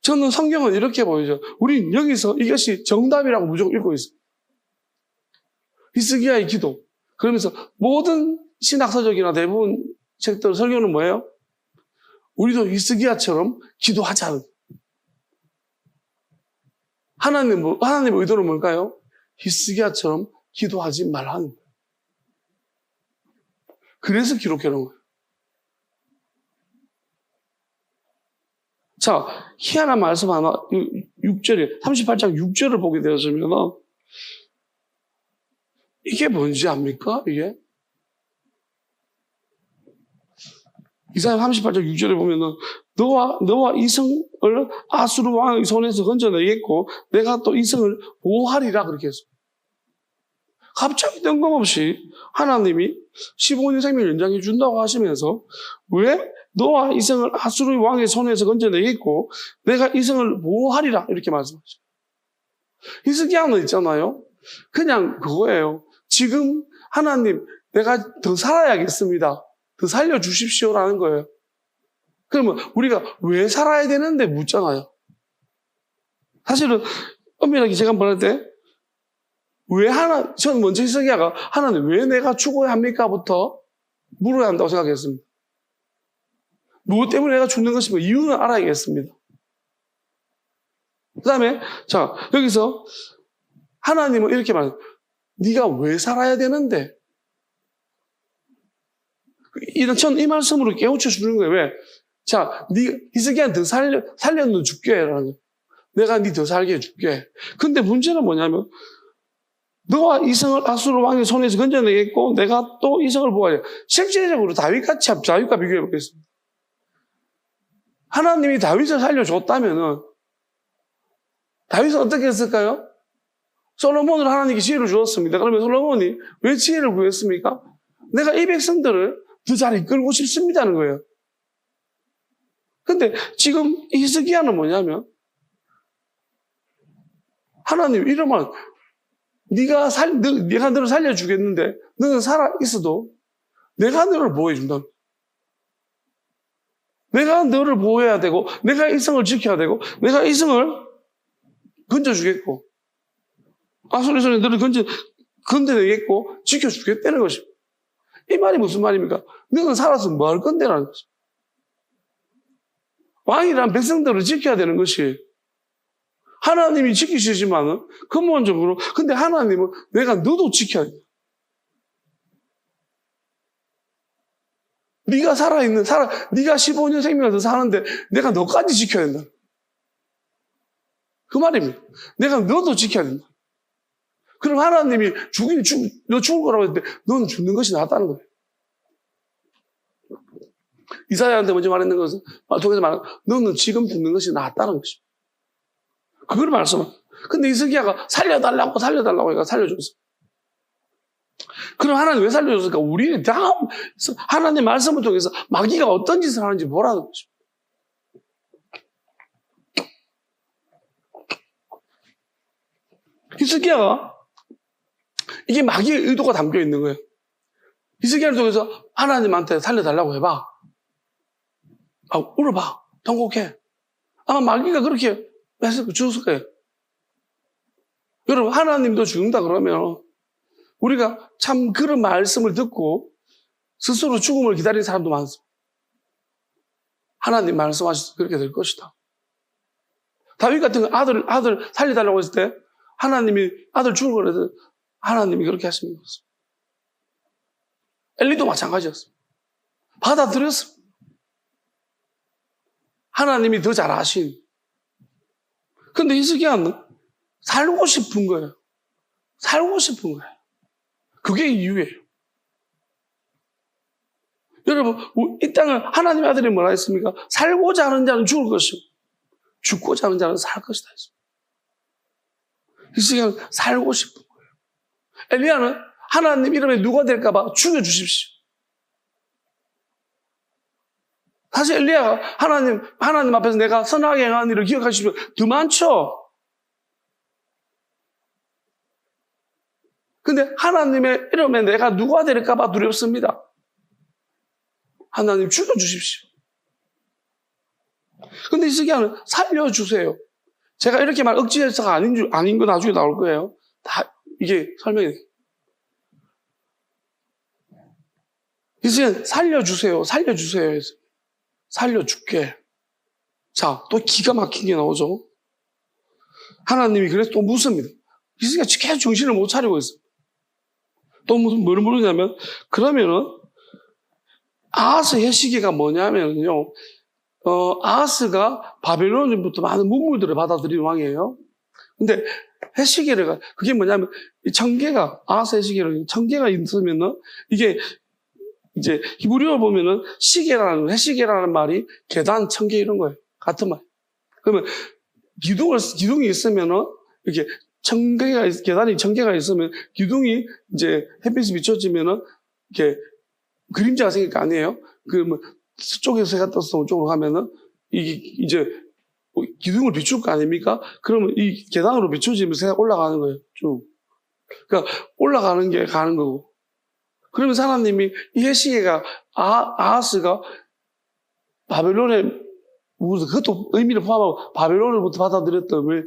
[SPEAKER 1] 저는 성경은 이렇게 보이죠. 우린 여기서 이것이 정답이라고 무조건 읽고 있어요. 히스기야의 기도. 그러면서 모든 신학서적이나 대부분 책들 설교는 뭐예요? 우리도 히스기야처럼 기도하자는. 하나님의 의도는 뭘까요? 히스기야처럼 기도하지 말라는 거예요. 그래서 기록해 놓은 거예요. 자, 희한한 말씀 하나, 6절에, 38장 6절을 보게 되었으면, 이게 뭔지 압니까? 이게? 이사야 38장 6절에 보면은, 너와 이성을 아수르 왕의 손에서 건져내겠고, 내가 또 이성을 보호하리라, 그렇게 했어. 갑자기 뜬금없이 하나님이 15년 생명 연장해 준다고 하시면서, 왜 너와 이성을 아수르 왕의 손에서 건져내겠고 내가 이성을 보호하리라 이렇게 말씀하시죠. 히스기야는 있잖아요. 그냥 그거예요. 지금 하나님 내가 더 살아야겠습니다. 더 살려주십시오라는 거예요. 그러면 우리가 왜 살아야 되는데 묻잖아요. 사실은 엄밀하게 제가 말할 때 저는 먼저 히스기야가 하나님 왜 내가 죽어야 합니까?부터 물어야 한다고 생각했습니다. 무엇 때문에 내가 죽는 것인가 이유는 알아야겠습니다. 그 다음에 자 여기서 하나님은 이렇게 말해요. 네가 왜 살아야 되는데? 저는 이 말씀으로 깨우쳐 주는 거예요. 왜? 자, 히스기야는 더 살려는 줄게 라는 거예요. 내가 네 더 살게 해줄게. 근데 문제는 뭐냐면 너와 이성을 아수르 왕의 손에서 건져내겠고 내가 또 이성을 보호하려. 실제적으로 다윗과 비교해 보겠습니다. 하나님이 다윗을 살려줬다면은 다윗은 어떻게 했을까요? 솔로몬을 하나님께 지혜를 주었습니다. 그러면 솔로몬이 왜 지혜를 구했습니까? 내가 이 백성들을 더 잘 이끌고 싶습니다는 거예요. 근데 지금 히스기야는 뭐냐면 하나님 이러면 네가 너를 살려주겠는데 너는 살아있어도 내가 너를 보호해준다. 내가 너를 보호해야 되고 내가 이성을 지켜야 되고 내가 이성을 건져주겠고 아수르 손에 너를 건져내겠고 지켜주겠다는 것입니다. 이 말이 무슨 말입니까? 너는 살아서 뭐 할 건데라는 것입니다. 왕이란 백성들을 지켜야 되는 것이 하나님이 지키시지만은 근본적으로 근데 하나님은 내가 너도 지켜야 돼. 네가 네가 15년 생명을 더 사는데 내가 너까지 지켜야 된다. 그 말입니다. 내가 너도 지켜야 된다. 그럼 하나님이 너 죽을 거라고 했는데 너는 죽는 것이 낫다는 거예요. 이사야한테 먼저 말했는 것은 통해서 말하는 너는 지금 죽는 것이 낫다는 것입니다. 그걸 말씀하세요. 근데 히스기야가 살려달라고 해가 살려줬어. 그럼 하나님 왜 살려줬을까? 우리 다음 하나님 말씀을 통해서 마귀가 어떤 짓을 하는지 보라는 것입니다. 히스기야가 이게 마귀의 의도가 담겨 있는 거예요. 히스기야를 통해서 하나님한테 살려달라고 해봐. 울어봐. 통곡해. 아마 마귀가 그렇게 주었을 거예요. 여러분, 하나님도 죽는다 그러면 우리가 참 그런 말씀을 듣고 스스로 죽음을 기다리는 사람도 많습니다. 하나님 말씀하셔서 그렇게 될 것이다. 다윗 같은 건 아들 살려달라고 했을 때 하나님이 아들 죽을 거라서 하나님이 그렇게 하시는 것입니다. 엘리도 마찬가지였습니다. 받아들였습니다. 하나님이 더 잘 아신. 근데 히스기야는 살고 싶은 거예요. 살고 싶은 거예요. 그게 이유예요. 여러분, 이 땅을 하나님의 아들이 뭐라 했습니까? 살고자 하는 자는 죽을 것이고 죽고자 하는 자는 살 것이다 했습니다. 히스기야는 살고 싶은 거예요. 엘리야는 하나님 이름에 누가 될까 봐 죽여주십시오. 사실 엘리야가 하나님 앞에서 내가 선하게 행한 일을 기억하십시오. 더 많죠? 근데 하나님의 이름에 내가 누가 될까 봐 두렵습니다. 하나님 죽여주십시오. 근데 히스기야는 살려주세요. 제가 이렇게 말 억지해서가 아닌 거 나중에 나올 거예요. 다 이게 설명이 돼요. 히스기야는 살려주세요. 살려주세요 해서 살려줄게. 자, 또 기가 막힌 게 나오죠. 하나님이 그래서 또 묻습니다. 히스기야가 계속 정신을 못 차리고 있어요. 또 무슨 뭐를 물으냐면 그러면은 아하스의 시기가 뭐냐면요. 아하스가 바벨론으로부터 많은 문물들을 받아들인 왕이에요. 근데 해시계가 그게 뭐냐면 이 청개가 아하스 해시계로 청개가 있으면은 이게 이제 히브리어 보면은 해시계라는 말이 계단, 청개 이런 거예요. 같은 말. 그러면 기둥이 있으면은 이렇게 계단이 청개가 있으면 기둥이 이제 햇빛이 비춰지면은 이렇게 그림자가 생길 거 아니에요? 그러면 서쪽에서 해가 떠서 저쪽으로 가면은 이게 이제 기둥을 비출 거 아닙니까? 그러면 이 계단으로 비춰지면서 해가 올라가는 거예요. 쭉. 그러니까 올라가는 게 가는 거고. 그러면 하나님이 이 해시계가 아하스가 바벨론에 그것도 의미를 포함하고 바벨론으로부터 받아들였던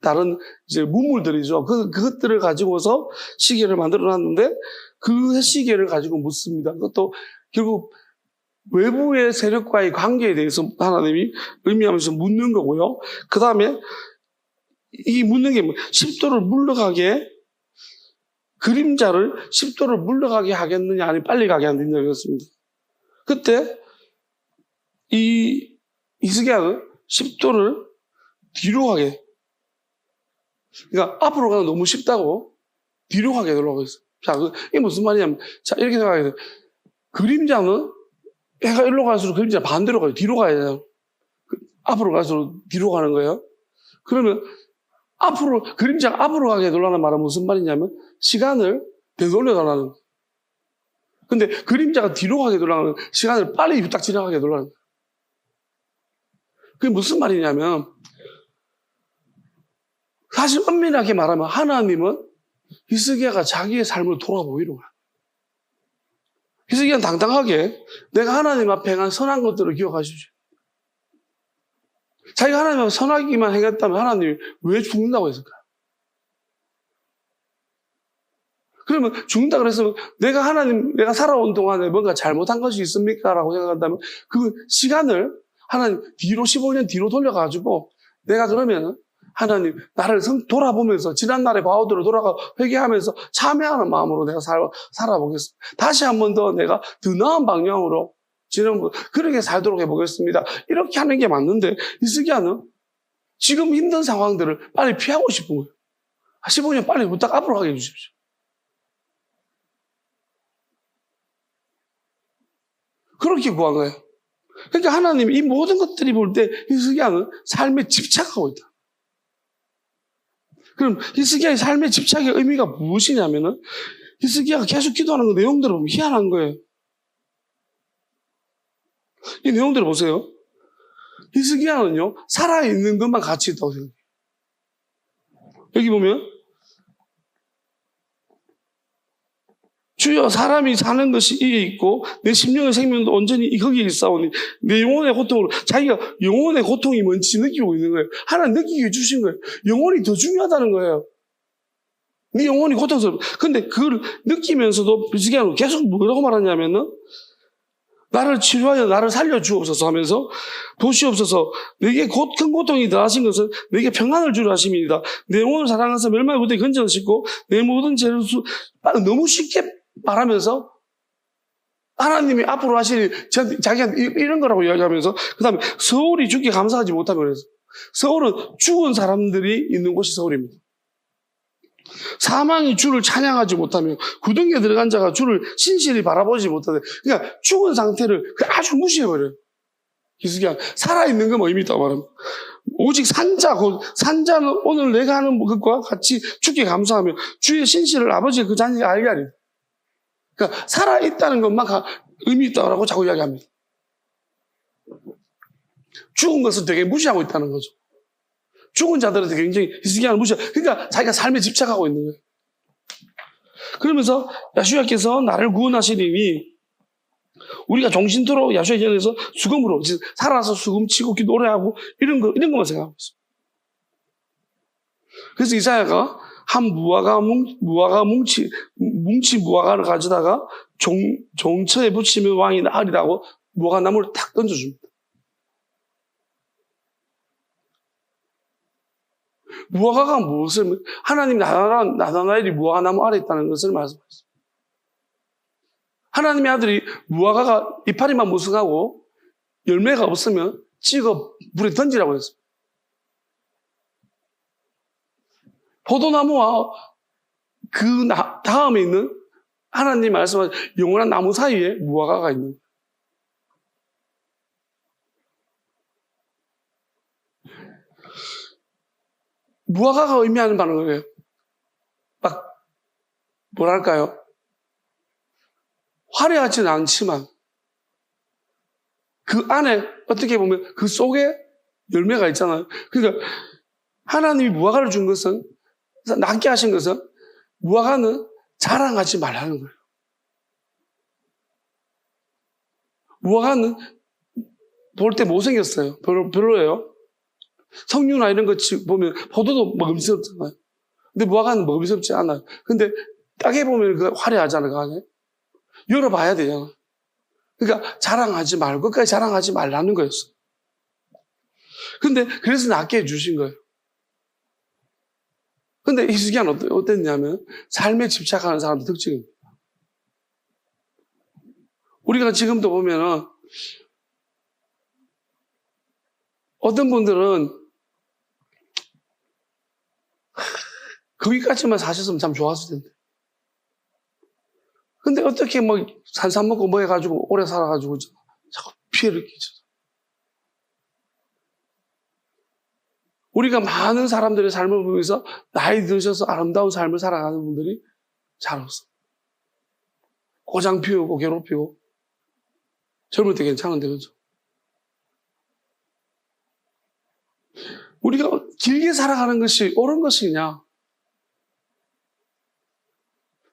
[SPEAKER 1] 다른 이제 문물들이죠. 그것들을 가지고서 시계를 만들어놨는데 그 시계를 가지고 묻습니다. 그것도 결국 외부의 세력과의 관계에 대해서 하나님이 의미하면서 묻는 거고요. 그 다음에 이 묻는 게 10도를 물러가게 그림자를 10도를 물러가게 하겠느냐 아니면 빨리 가게 하느냐였습니다. 그때 이 히스기야는 10도를 뒤로 가게, 그러니까 앞으로 가는 너무 쉽다고 뒤로 가게 하려고 했어요. 자, 이게 무슨 말이냐면, 자, 이렇게 생각해야 돼요. 그림자는 해가 일로 갈수록 그림자 반대로 가요. 뒤로 가야 돼요. 앞으로 갈수록 뒤로 가는 거예요. 그러면 그림자가 앞으로 가게 해달라는 말은 무슨 말이냐면, 시간을 되돌려달라는 거예요. 근데 그림자가 뒤로 가게 해달라는 시간을 빨리 후딱 지나가게 해달라는 거예요. 그게 무슨 말이냐면, 사실 엄밀하게 말하면 하나님은 히스기야가 자기의 삶을 돌아보이는 거야. 히스기야는 당당하게 내가 하나님 앞에 행한 선한 것들을 기억하시죠. 자기가 하나님 앞에 선하기만 행했다면 하나님이 왜 죽는다고 했을까요? 그러면 죽는다 그랬으면 내가 살아온 동안에 뭔가 잘못한 것이 있습니까? 라고 생각한다면 그 시간을 하나님 15년 뒤로 돌려가지고 내가 그러면 하나님 나를 돌아보면서 지난날의 바우들을 돌아가 회개하면서 참회하는 마음으로 내가 살아보겠습니다. 다시 한 번 더 내가 더 나은 방향으로 그렇게 살도록 해보겠습니다. 이렇게 하는 게 맞는데 히스기야는 지금 힘든 상황들을 빨리 피하고 싶은 거예요. 15년 빨리 부탁 앞으로 가게 해주십시오. 그렇게 구한 거예요. 그러니까 하나님이 이 모든 것들이 볼 때 히스기야는 삶에 집착하고 있다. 그럼 히스기야의 삶의 집착의 의미가 무엇이냐면은 히스기야가 계속 기도하는 그 내용들을 보면 희한한 거예요. 이 내용들을 보세요. 히스기야는요 살아있는 것만 가치 있다고 생각해요. 여기 보면 주여 사람이 사는 것이 이에 있고 내 심령의 생명도 온전히 거기에 있사오니 내 영혼의 고통으로 자기가 영혼의 고통이 뭔지 느끼고 있는 거예요. 하나님 느끼게 주신 거예요. 영혼이 더 중요하다는 거예요. 네 영혼이 고통스러워. 근데 그걸 느끼면서도 비스기야는 계속 뭐라고 말하냐면은 나를 치료하여 나를 살려주옵소서 하면서 도시옵소서 내게 큰 고통이 더하신 것은 내게 평안을 주려 하심이니이다. 내 영혼을 사랑하사 멸망의 무대에 건져넣으시고 내 모든 죄를 너무 쉽게 말하면서 하나님이 앞으로 하실 자기한테 이런 거라고 이야기하면서 그 다음에 서울이 죽게 감사하지 못하면 그래서 서울은 죽은 사람들이 있는 곳이 서울입니다. 사망이 주를 찬양하지 못하며 구덩이에 들어간 자가 주를 신실히 바라보지 못하되 그러니까 죽은 상태를 아주 무시해버려요. 기스기야 살아있는 건 의미 있다고 말합니다. 오직 산자는 오늘 내가 하는 것과 같이 주께 감사하며 주의 신실을 아버지의 그 자녀가 알게 하리. 그러니까 살아있다는 것만 의미 있다고 자꾸 이야기합니다. 죽은 것을 되게 무시하고 있다는 거죠. 죽은 자들한테 굉장히 히스기야는 무시하고 그러니까 자기가 삶에 집착하고 있는 거예요. 그러면서 야슈야께서 나를 구원하시리니 우리가 정신토록 야슈야에 전해서 수금으로 살아서 수금치고 노래하고 이런 것만 생각하고 있어요. 그래서 이사야가 한 뭉치 무화과를 가져다가 종처에 붙이면 왕이 나으리라고 무화과나무를 탁 던져줍니다. 무화과가 무엇을 하나님 나다나엘이 무화과나무 아래 있다는 것을 말씀하셨습니다. 하나님의 아들이 무화과가 이파리만 무성하고 열매가 없으면 찍어 물에 던지라고 했습니다. 포도나무와 그 다음에 있는 하나님 말씀하신 영원한 나무 사이에 무화과가 있는 거예요. 무화과가 의미하는 바는 거예요. 막 뭐랄까요? 화려하지는 않지만 그 안에 어떻게 보면 그 속에 열매가 있잖아요. 그러니까 하나님이 무화과를 준 것은 낫게 하신 것은 무화과는 자랑하지 말라는 거예요. 무화과는 볼 때 못생겼어요. 별로예요. 석류나 이런 것 보면 포도도 먹음직스럽잖아요. 근데 무화과는 먹음직스럽지 않아요. 근데 따게 보면 그 화려하잖아요. 그 안에. 열어봐야 되잖아요. 그러니까 자랑하지 말고 끝까지 자랑하지 말라는 거였어요. 근데 그래서 낫게 해주신 거예요. 근데 히스기야는 어땠냐면 삶에 집착하는 사람의 특징입니다. 우리가 지금도 보면은 어떤 분들은 거기까지만 사셨으면 참 좋았을 텐데. 근데 어떻게 뭐 산삼 먹고 뭐 해가지고 오래 살아가지고 자꾸 피해를 끼쳐서. 우리가 많은 사람들의 삶을 보면서 나이 드셔서 아름다운 삶을 살아가는 분들이 잘 없어. 고장 피우고 괴롭히고 젊을 때 괜찮은데 그죠? 우리가 길게 살아가는 것이 옳은 것이냐?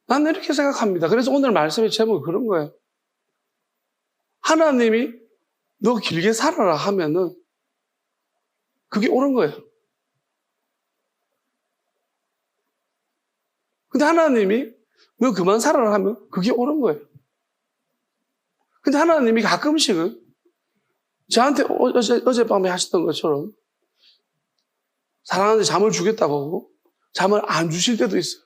[SPEAKER 1] 나는 이렇게 생각합니다. 그래서 오늘 말씀의 제목이 그런 거예요. 하나님이 너 길게 살아라 하면은 그게 옳은 거예요. 근데 하나님이 너 그만 살아라 하면 그게 옳은 거예요. 근데 하나님이 가끔씩은 저한테 어젯밤에 하셨던 것처럼 사랑하는데 잠을 주겠다고 하고 잠을 안 주실 때도 있어요.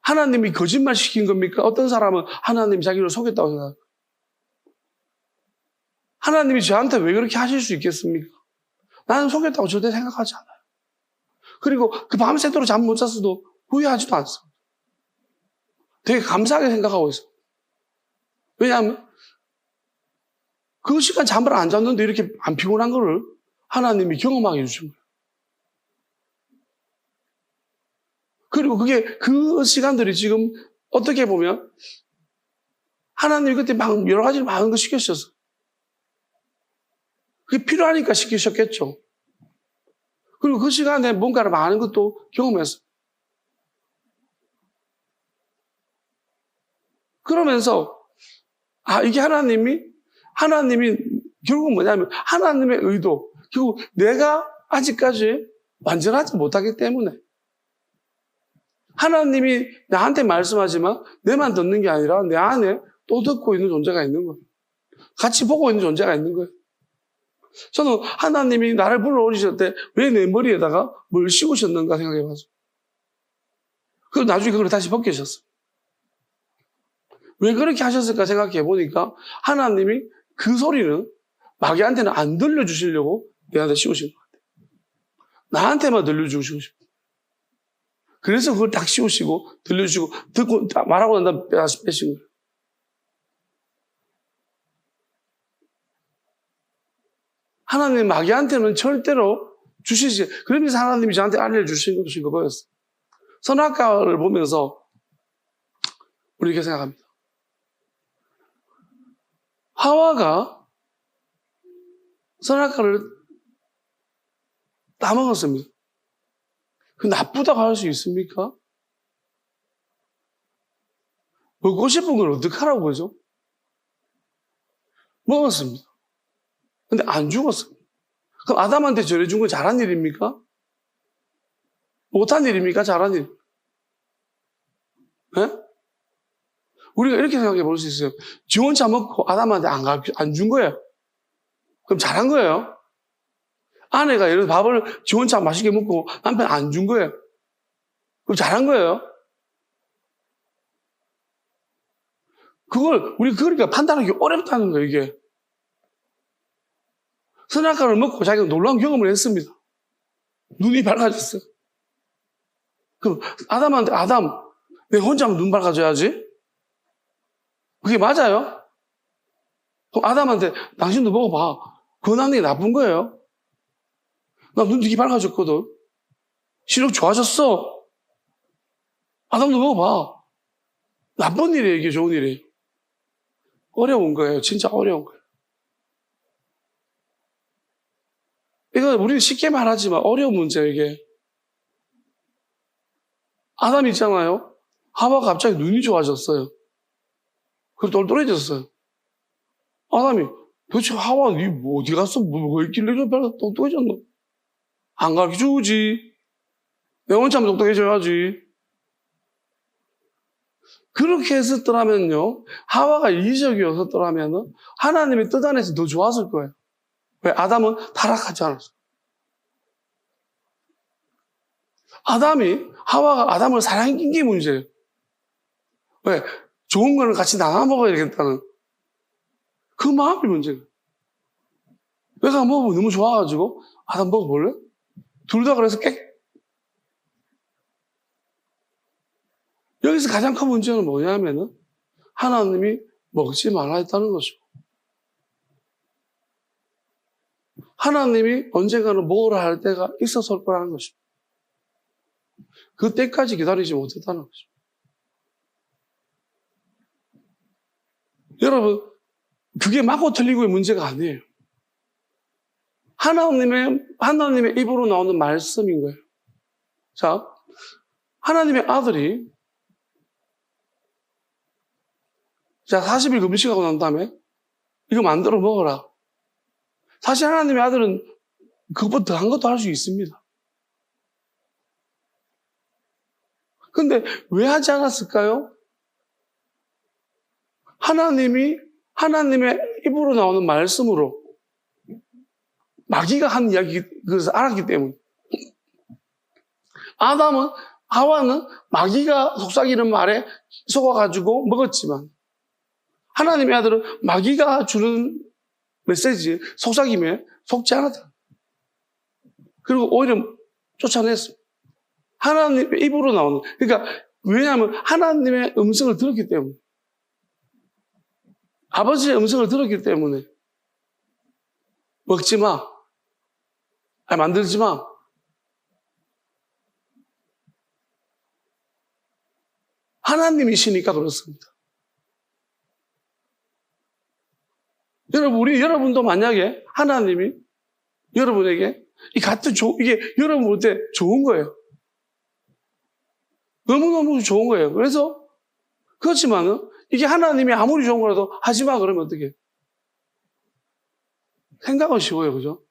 [SPEAKER 1] 하나님이 거짓말 시킨 겁니까? 어떤 사람은 하나님이 자기를 속였다고 생각해요. 하나님이 저한테 왜 그렇게 하실 수 있겠습니까? 나는 속였다고 절대 생각하지 않아요. 그리고 그 밤새도록 잠 못 잤어도 후회하지도 않습니다. 되게 감사하게 생각하고 있어요. 왜냐하면 그 시간 잠을 안 잤는데 이렇게 안 피곤한 거를 하나님이 경험하게 해주신 거예요. 그리고 그 시간들이 지금 어떻게 보면 하나님이 그때 막 여러 가지를 많은 거 시키셨어. 그게 필요하니까 시키셨겠죠. 그리고 그 시간에 뭔가를 많은 것도 경험했어요. 그러면서 이게 하나님이 결국 뭐냐면 하나님의 의도, 결국 내가 아직까지 완전하지 못하기 때문에 하나님이 나한테 말씀하지만 내만 듣는 게 아니라 내 안에 또 듣고 있는 존재가 있는 거예요. 같이 보고 있는 존재가 있는 거예요. 저는 하나님이 나를 불러오셨을 때 왜 내 머리에다가 뭘 씌우셨는가 생각해 봤어요. 그리고 나중에 그걸 다시 벗기셨어요. 왜 그렇게 하셨을까 생각해 보니까 하나님이 그 소리는 마귀한테는 안 들려주시려고 내한테 씌우신 것 같아요. 나한테만 들려주고 싶어요. 그래서 그걸 딱 씌우시고 들려주시고 듣고 말하고 난 다음에 다시 빼신 거예요. 하나님 마귀한테는 절대로 주시지. 그러면서 하나님이 저한테 알려주신 것이 그거였어요. 선악과를 보면서 우리 이렇게 생각합니다. 하와가 선악과를 따먹었습니다. 그 나쁘다고 할 수 있습니까? 먹고 싶은 걸 어떡하라고 그러죠? 먹었습니다. 근데 안 죽었습니다. 그럼 아담한테 절해준 건 잘한 일입니까? 못한 일입니까? 잘한 일? 네? 우리가 이렇게 생각해 볼 수 있어요. 지 혼자 먹고 아담한테 안 준 거예요. 그럼 잘한 거예요. 아내가 예를 들어 밥을 지 혼자 맛있게 먹고 남편 안 준 거예요. 그럼 잘한 거예요. 우리 그러니까 판단하기 어렵다는 거예요, 이게. 선악과를 먹고 자기가 놀라운 경험을 했습니다. 눈이 밝아졌어요. 그럼 아담한테, 내가 혼자 하면 눈 밝아져야지? 그게 맞아요? 그럼 아담한테, 당신도 먹어봐. 그건 게 나쁜 거예요. 나 눈 되게 밝아졌거든. 시력 좋아졌어. 아담도 먹어봐. 나쁜 일이에요, 이게 좋은 일이에요. 어려운 거예요. 진짜 어려운 거예요. 이거 우리는 쉽게 말하지만 어려운 문제예요, 이게. 아담이 있잖아요. 하와가 갑자기 눈이 좋아졌어요. 그리고 똘똘해졌어요. 아담이, 도대체 하와, 니 어디 갔어? 뭐 있길래 이렇게 똑똑해졌노? 안 가르쳐 주지. 내가 혼자 하면 똑똑해져야지. 그렇게 했었더라면요, 하와가 이기적이었었더라면 하나님의 뜻 안에서 더 좋았을 거예요. 왜? 아담은 타락하지 않았어요. 하와가 아담을 사랑한 게 문제예요. 왜? 좋은 거는 같이 나눠 먹어야 되겠다는 그 마음이 문제예요. 내가 먹으면 너무 좋아가지고 아담 먹어볼래? 둘 다 그래서 여기서 가장 큰 문제는 뭐냐면은 하나님이 먹지 말라 했다는 것이고 하나님이 언젠가는 먹으라 할 때가 있었을 거라는 것이고 그때까지 기다리지 못했다는 것이고 여러분 그게 맞고 틀리고의 문제가 아니에요. 하나님의 입으로 나오는 말씀인 거예요. 자, 하나님의 아들이 40일 금식하고 난 다음에 이거 만들어 먹어라. 사실 하나님의 아들은 그것보다 더한 것도 할 수 있습니다. 근데 왜 하지 않았을까요? 하나님의 입으로 나오는 말씀으로 마귀가 한 이야기, 그것을 알았기 때문에. 하와는 마귀가 속삭이는 말에 속아가지고 먹었지만, 하나님의 아들은 마귀가 주는 메시지, 속삭임에 속지 않았다. 그리고 오히려 쫓아냈습니다. 하나님의 입으로 나오는, 그러니까, 왜냐하면 하나님의 음성을 들었기 때문에. 아버지의 음성을 들었기 때문에. 먹지 마. 만들지 마. 하나님이시니까 그렇습니다. 여러분도 만약에 하나님이 여러분에게 이게 여러분 볼 때 좋은 거예요. 너무너무 좋은 거예요. 그래서, 그렇지만은, 이게 하나님이 아무리 좋은 거라도 하지 마, 그러면 어떻게? 생각은 쉬워요, 그죠?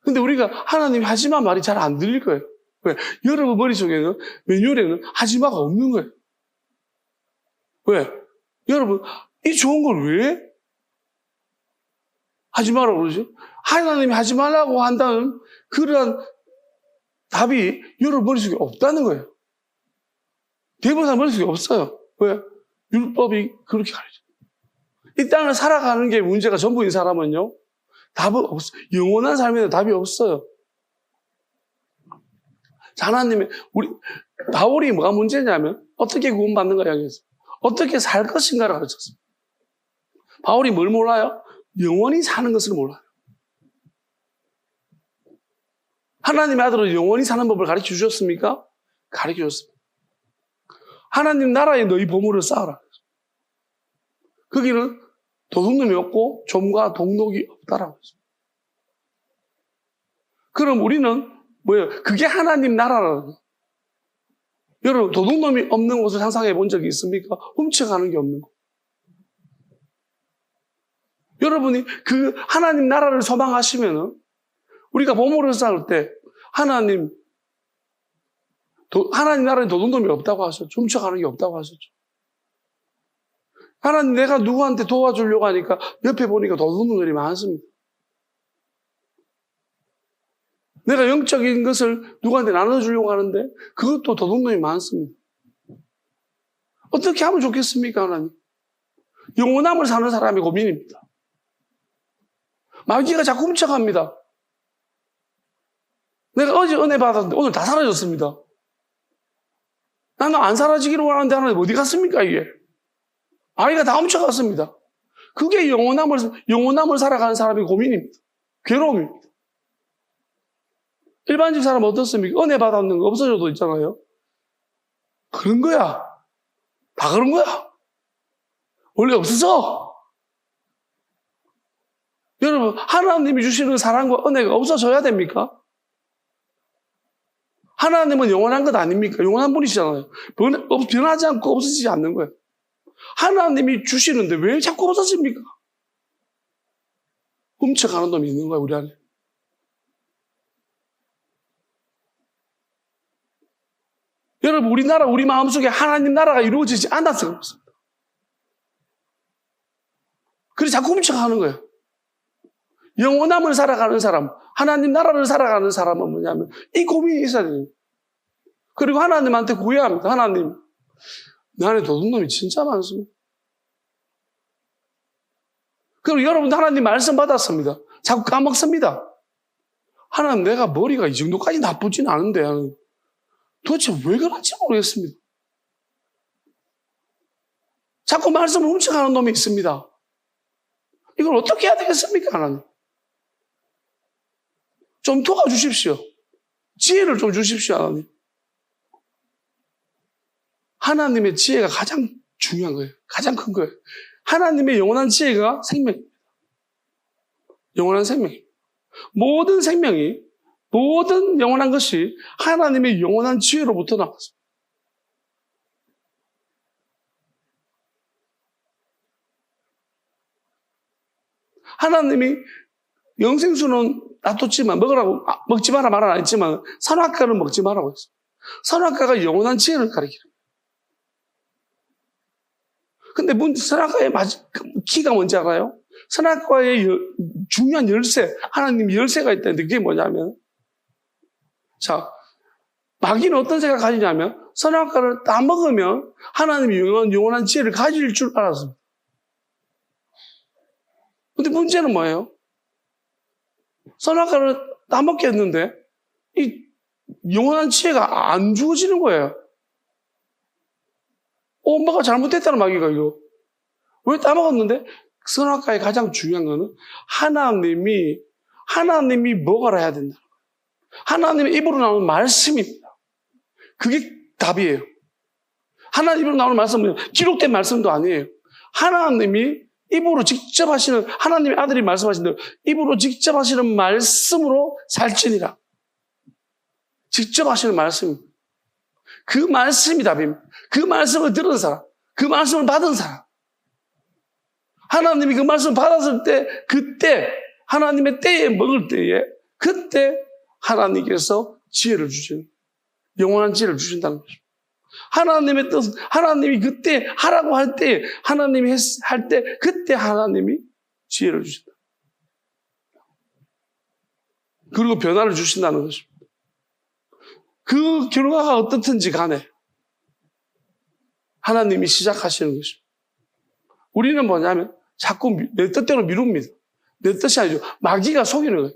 [SPEAKER 1] 근데 우리가 하나님이 하지 마 말이 잘 안 들릴 거예요. 왜? 여러분 머릿속에는, 매뉴얼에는 하지 마가 없는 거예요. 왜? 여러분, 이 좋은 걸 왜 하지 마라고 그러지? 하나님이 하지 말라고 한다는 그러한 답이 여러분 머릿속에 없다는 거예요. 대부분 사람 머릿속에 없어요. 왜? 율법이 그렇게 가르쳐. 이 땅을 살아가는 게 문제가 전부인 사람은요, 답은 없어요. 영원한 삶에는 답이 없어요. 하나님의, 바울이 뭐가 문제냐면, 어떻게 구원받는가 이야기했어요. 어떻게 살 것인가를 가르쳤습니다. 바울이 뭘 몰라요? 영원히 사는 것을 몰라요. 하나님의 아들은 영원히 사는 법을 가르쳐 주셨습니까? 가르쳐 주셨습니다. 하나님 나라에 너희 보물을 쌓아라. 거기는 도둑놈이 없고 좀과 동록이 없다라고 했습니다. 그럼 우리는 뭐예요? 그게 하나님 나라라는 거예요. 여러분, 도둑놈이 없는 곳을 상상해 본 적이 있습니까? 훔쳐가는 게 없는 거. 여러분이 그 하나님 나라를 소망하시면은 우리가 보물을 쌓을 때 하나님 나라에 도둑놈이 없다고 하셨죠. 훔쳐가는 게 없다고 하셨죠. 하나님 내가 누구한테 도와주려고 하니까 옆에 보니까 도둑놈들이 많습니다. 내가 영적인 것을 누구한테 나눠주려고 하는데 그것도 도둑놈이 많습니다. 어떻게 하면 좋겠습니까, 하나님? 영원함을 사는 사람의 고민입니다. 마귀가 자꾸 훔쳐갑니다. 내가 어제 은혜 받았는데 오늘 다 사라졌습니다. 나는 안 사라지기를 원하는데 하나님 어디 갔습니까, 이게? 아이가 다 훔쳐갔습니다. 그게 영원함을 살아가는 사람의 고민입니다. 괴로움입니다. 일반적 사람은 어떻습니까? 은혜 받았는 거 없어져도 있잖아요. 그런 거야. 다 그런 거야. 원래 없어져. 여러분, 하나님이 주시는 사랑과 은혜가 없어져야 됩니까? 하나님은 영원한 것 아닙니까? 영원한 분이시잖아요. 변하지 않고 없어지지 않는 거예요. 하나님이 주시는데 왜 자꾸 없어집니까? 훔쳐가는 놈이 있는 거야, 우리 안에. 여러분, 우리나라, 우리 마음속에 하나님 나라가 이루어지지 않아서 그렇습니다. 그래서 자꾸 훔쳐가는 거예요. 영원함을 살아가는 사람, 하나님 나라를 살아가는 사람은 뭐냐면 이 고민이 있어야 돼요. 그리고 하나님한테 구해야 합니다. 하나님, 내 안에 도둑놈이 진짜 많습니다. 그리고 여러분도 하나님 말씀 받았습니다. 자꾸 까먹습니다. 하나님, 내가 머리가 이 정도까지 나쁘진 않은데 도대체 왜 그런지 모르겠습니다. 자꾸 말씀을 훔쳐가는 놈이 있습니다. 이걸 어떻게 해야 되겠습니까, 하나님? 좀 도와주십시오. 지혜를 좀 주십시오, 하나님. 하나님의 지혜가 가장 중요한 거예요. 가장 큰 거예요. 하나님의 영원한 지혜가 생명입니다. 영원한 생명입니다. 모든 생명이, 모든 영원한 것이 하나님의 영원한 지혜로부터 나왔습니다. 하나님이 영생수는 놔뒀지만 먹지 마라 말은 안 했지만 선악과는 먹지 말라고 했어요. 선악과가 영원한 지혜를 가리키는 거예요. 근데 선악과의 키가 뭔지 알아요? 선악과의 중요한 열쇠, 하나님 열쇠가 있다는데 그게 뭐냐면, 자, 마귀는 어떤 생각을 가지냐면 선악과를 다 먹으면 하나님이 영원한 지혜를 가질 줄 알았습니다. 근데 문제는 뭐예요? 선악과를 다 먹겠는데 이 영원한 지혜가 안 주어지는 거예요. 뭐가 잘못됐다는 마귀가 이거. 왜 따먹었는데? 선악과의 가장 중요한 거는 하나님이 뭐가 해야 된다. 하나님의 입으로 나오는 말씀입니다. 그게 답이에요. 하나님 입으로 나오는 말씀은 기록된 말씀도 아니에요. 하나님이 입으로 직접 하시는, 하나님의 아들이 말씀하신 대로 입으로 직접 하시는 말씀으로 살지니라. 직접 하시는 말씀. 그 말씀이 답입니다. 그 말씀을 들은 사람, 그 말씀을 받은 사람. 하나님이 그 말씀을 받았을 때, 그때, 하나님의 때에 먹을 때에, 그때 하나님께서 지혜를 주시는, 영원한 지혜를 주신다는 것입니다. 하나님의 뜻은, 하나님이 그때 하라고 할 때, 하나님이 할 때, 그때 하나님이 지혜를 주신다. 그리고 변화를 주신다는 것입니다. 그 결과가 어떻든지 간에 하나님이 시작하시는 것입니다. 우리는 뭐냐면 자꾸 내 뜻대로 미룹니다. 내 뜻이 아니죠. 마귀가 속이는 거예요.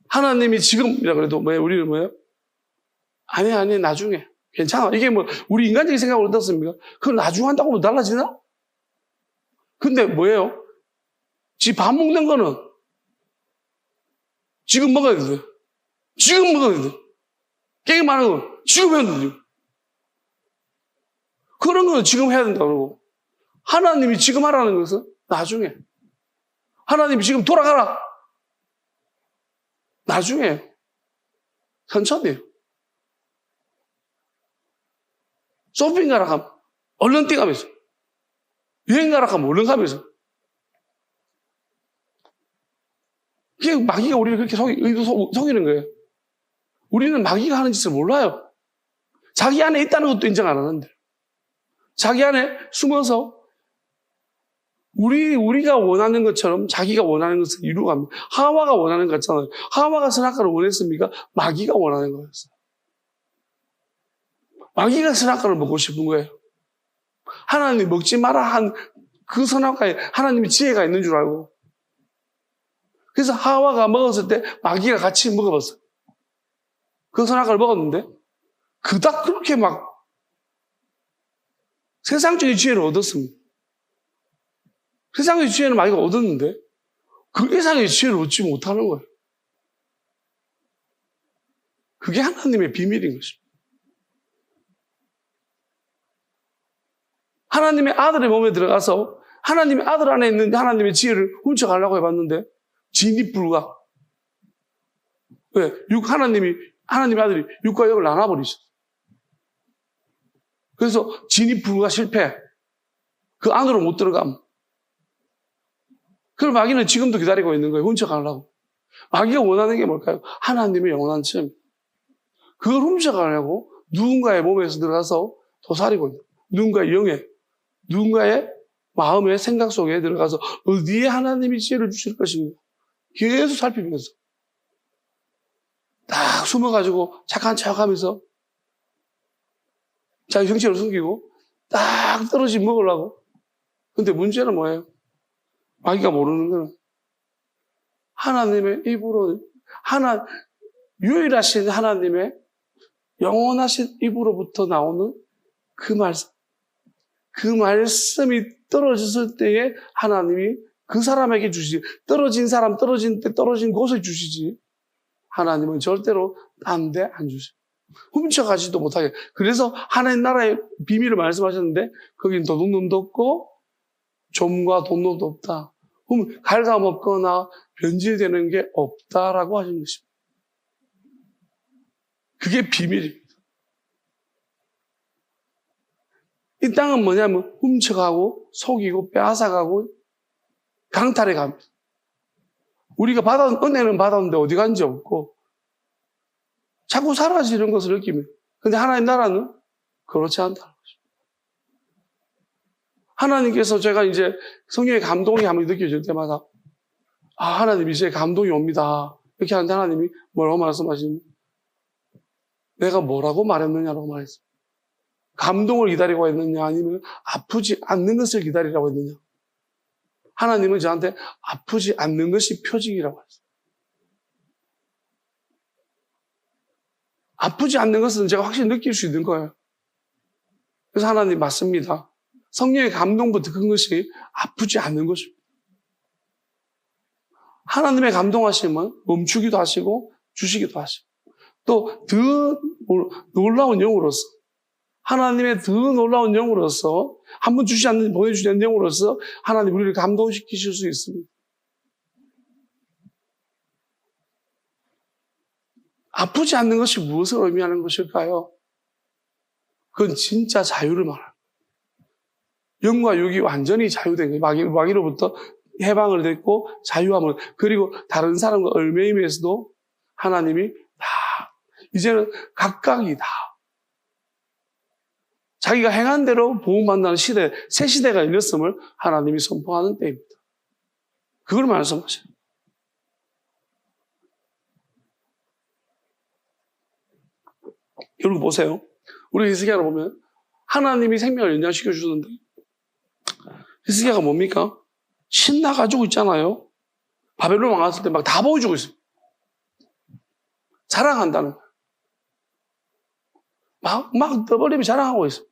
[SPEAKER 1] 하나님이 지금이라 그래도 뭐예요? 우리는 뭐예요? 아니, 나중에. 괜찮아. 이게 뭐, 우리 인간적인 생각으로 어떻습니까? 그걸 나중에 한다고 뭐 달라지나? 근데 뭐예요? 지 밥 먹는 거는 지금 먹어야 돼. 지금 먹어야 돼. 게임하는 건 지금 해야 돼. 그런 건 지금 해야 된다고 그러고, 하나님이 지금 하라는 것은 나중에. 하나님이 지금 돌아가라. 나중에. 천천히. 쇼핑 가라 하면 얼른 뛰가면서, 여행 가라 하면 얼른 가면서. 그게 마귀가 우리를 그렇게 속이는 거예요. 우리는 마귀가 하는 짓을 몰라요. 자기 안에 있다는 것도 인정 안 하는데, 자기 안에 숨어서 우리가 원하는 것처럼 자기가 원하는 것을 이루어갑니다. 하와가 원하는 것처럼, 하와가 선악과를 원했습니까? 마귀가 원하는 거였어요. 마귀가 선악과를 먹고 싶은 거예요. 하나님이 먹지 마라 한 그 선악과에 하나님의 지혜가 있는 줄 알고. 그래서 하와가 먹었을 때 마귀가 같이 먹어봤어요. 그 선악과를 먹었는데 그닥 그렇게 막 세상적인 지혜를 얻었습니다. 세상의 지혜는 마귀가 얻었는데 그 이상의 지혜를 얻지 못하는 거예요. 그게 하나님의 비밀인 것입니다. 하나님의 아들의 몸에 들어가서 하나님의 아들 안에 있는 하나님의 지혜를 훔쳐가려고 해봤는데 진입 불가. 왜? 하나님의 아들이 육과 영을 나눠버리셨어요. 그래서 진입 불가 실패. 그 안으로 못 들어감. 그럼 마귀는 지금도 기다리고 있는 거예요. 훔쳐가려고. 마귀가 원하는 게 뭘까요? 하나님의 영원한 참. 그걸 훔쳐가려고 누군가의 몸에서 들어가서 도사리고 있는 거예요. 누군가의 마음의 생각 속에 들어가서 어디에 하나님이 지혜를 주실 것인가 계속 살피면서 딱 숨어가지고 착한 척하면서 자기 형체를 숨기고 딱 떨어지 먹으려고. 근데 문제는 뭐예요? 마귀가 모르는 거는 하나님의 입으로 유일하신 하나님의 영원하신 입으로부터 나오는 그 말씀. 그 말씀이 떨어졌을 때에 하나님이 그 사람에게 주시지. 떨어진 때 떨어진 곳을 주시지. 하나님은 절대로 딴 데 안 주셔. 훔쳐가지도 못하게. 그래서 하나님 나라의 비밀을 말씀하셨는데 거긴 도둑놈도 없고 좀과 돈놈도 없다. 갉아먹거나 변질되는 게 없다라고 하신 것입니다. 그게 비밀입니다. 이 땅은 뭐냐면 훔쳐가고 속이고 빼앗아가고 강탈해 갑니다. 우리가 받은 은혜는 받았는데 어디 간지 없고 자꾸 사라지는 것을 느낍니다. 근데 하나님 나라는 그렇지 않다는 것입니다. 하나님께서 제가 이제 성령의 감동이 한번 느껴질 때마다 하나님 이제 감동이 옵니다. 이렇게 하는데 하나님이 뭐라고 말씀하시니? 내가 뭐라고 말했느냐라고 말했어요. 감동을 기다리고 있느냐 아니면 아프지 않는 것을 기다리라고 했느냐. 하나님은 저한테 아프지 않는 것이 표징이라고 했어요. 아프지 않는 것은 제가 확실히 느낄 수 있는 거예요. 그래서 하나님 맞습니다. 성령의 감동부터 큰 것이 아프지 않는 것입니다. 하나님의 감동하심은 멈추기도 하시고 주시기도 하시고 또 더 놀라운 영으로서 하나님의 더 놀라운 영으로서, 한 번 주시지 않는, 보내주지 않는 영으로서 하나님 우리를 감동시키실 수 있습니다. 아프지 않는 것이 무엇을 의미하는 것일까요? 그건 진짜 자유를 말합니다. 영과 육이 완전히 자유된 거예요. 마귀로부터 해방을 됐고 자유함을, 그리고 다른 사람과 얽매임에서도 하나님이 다 이제는 각각이 다 자기가 행한 대로 보호받는 시대, 새 시대가 열렸음을 하나님이 선포하는 때입니다. 그걸 말씀하셔요. 여러분 보세요. 우리 히스기야를 보면 하나님이 생명을 연장시켜 주는데 히스기야가 뭡니까? 신나가지고 있잖아요. 바벨론 왕 왔을 때 막 다 보여주고 있어요. 자랑한다는 거예요. 막 떠벌림이 자랑하고 있어요.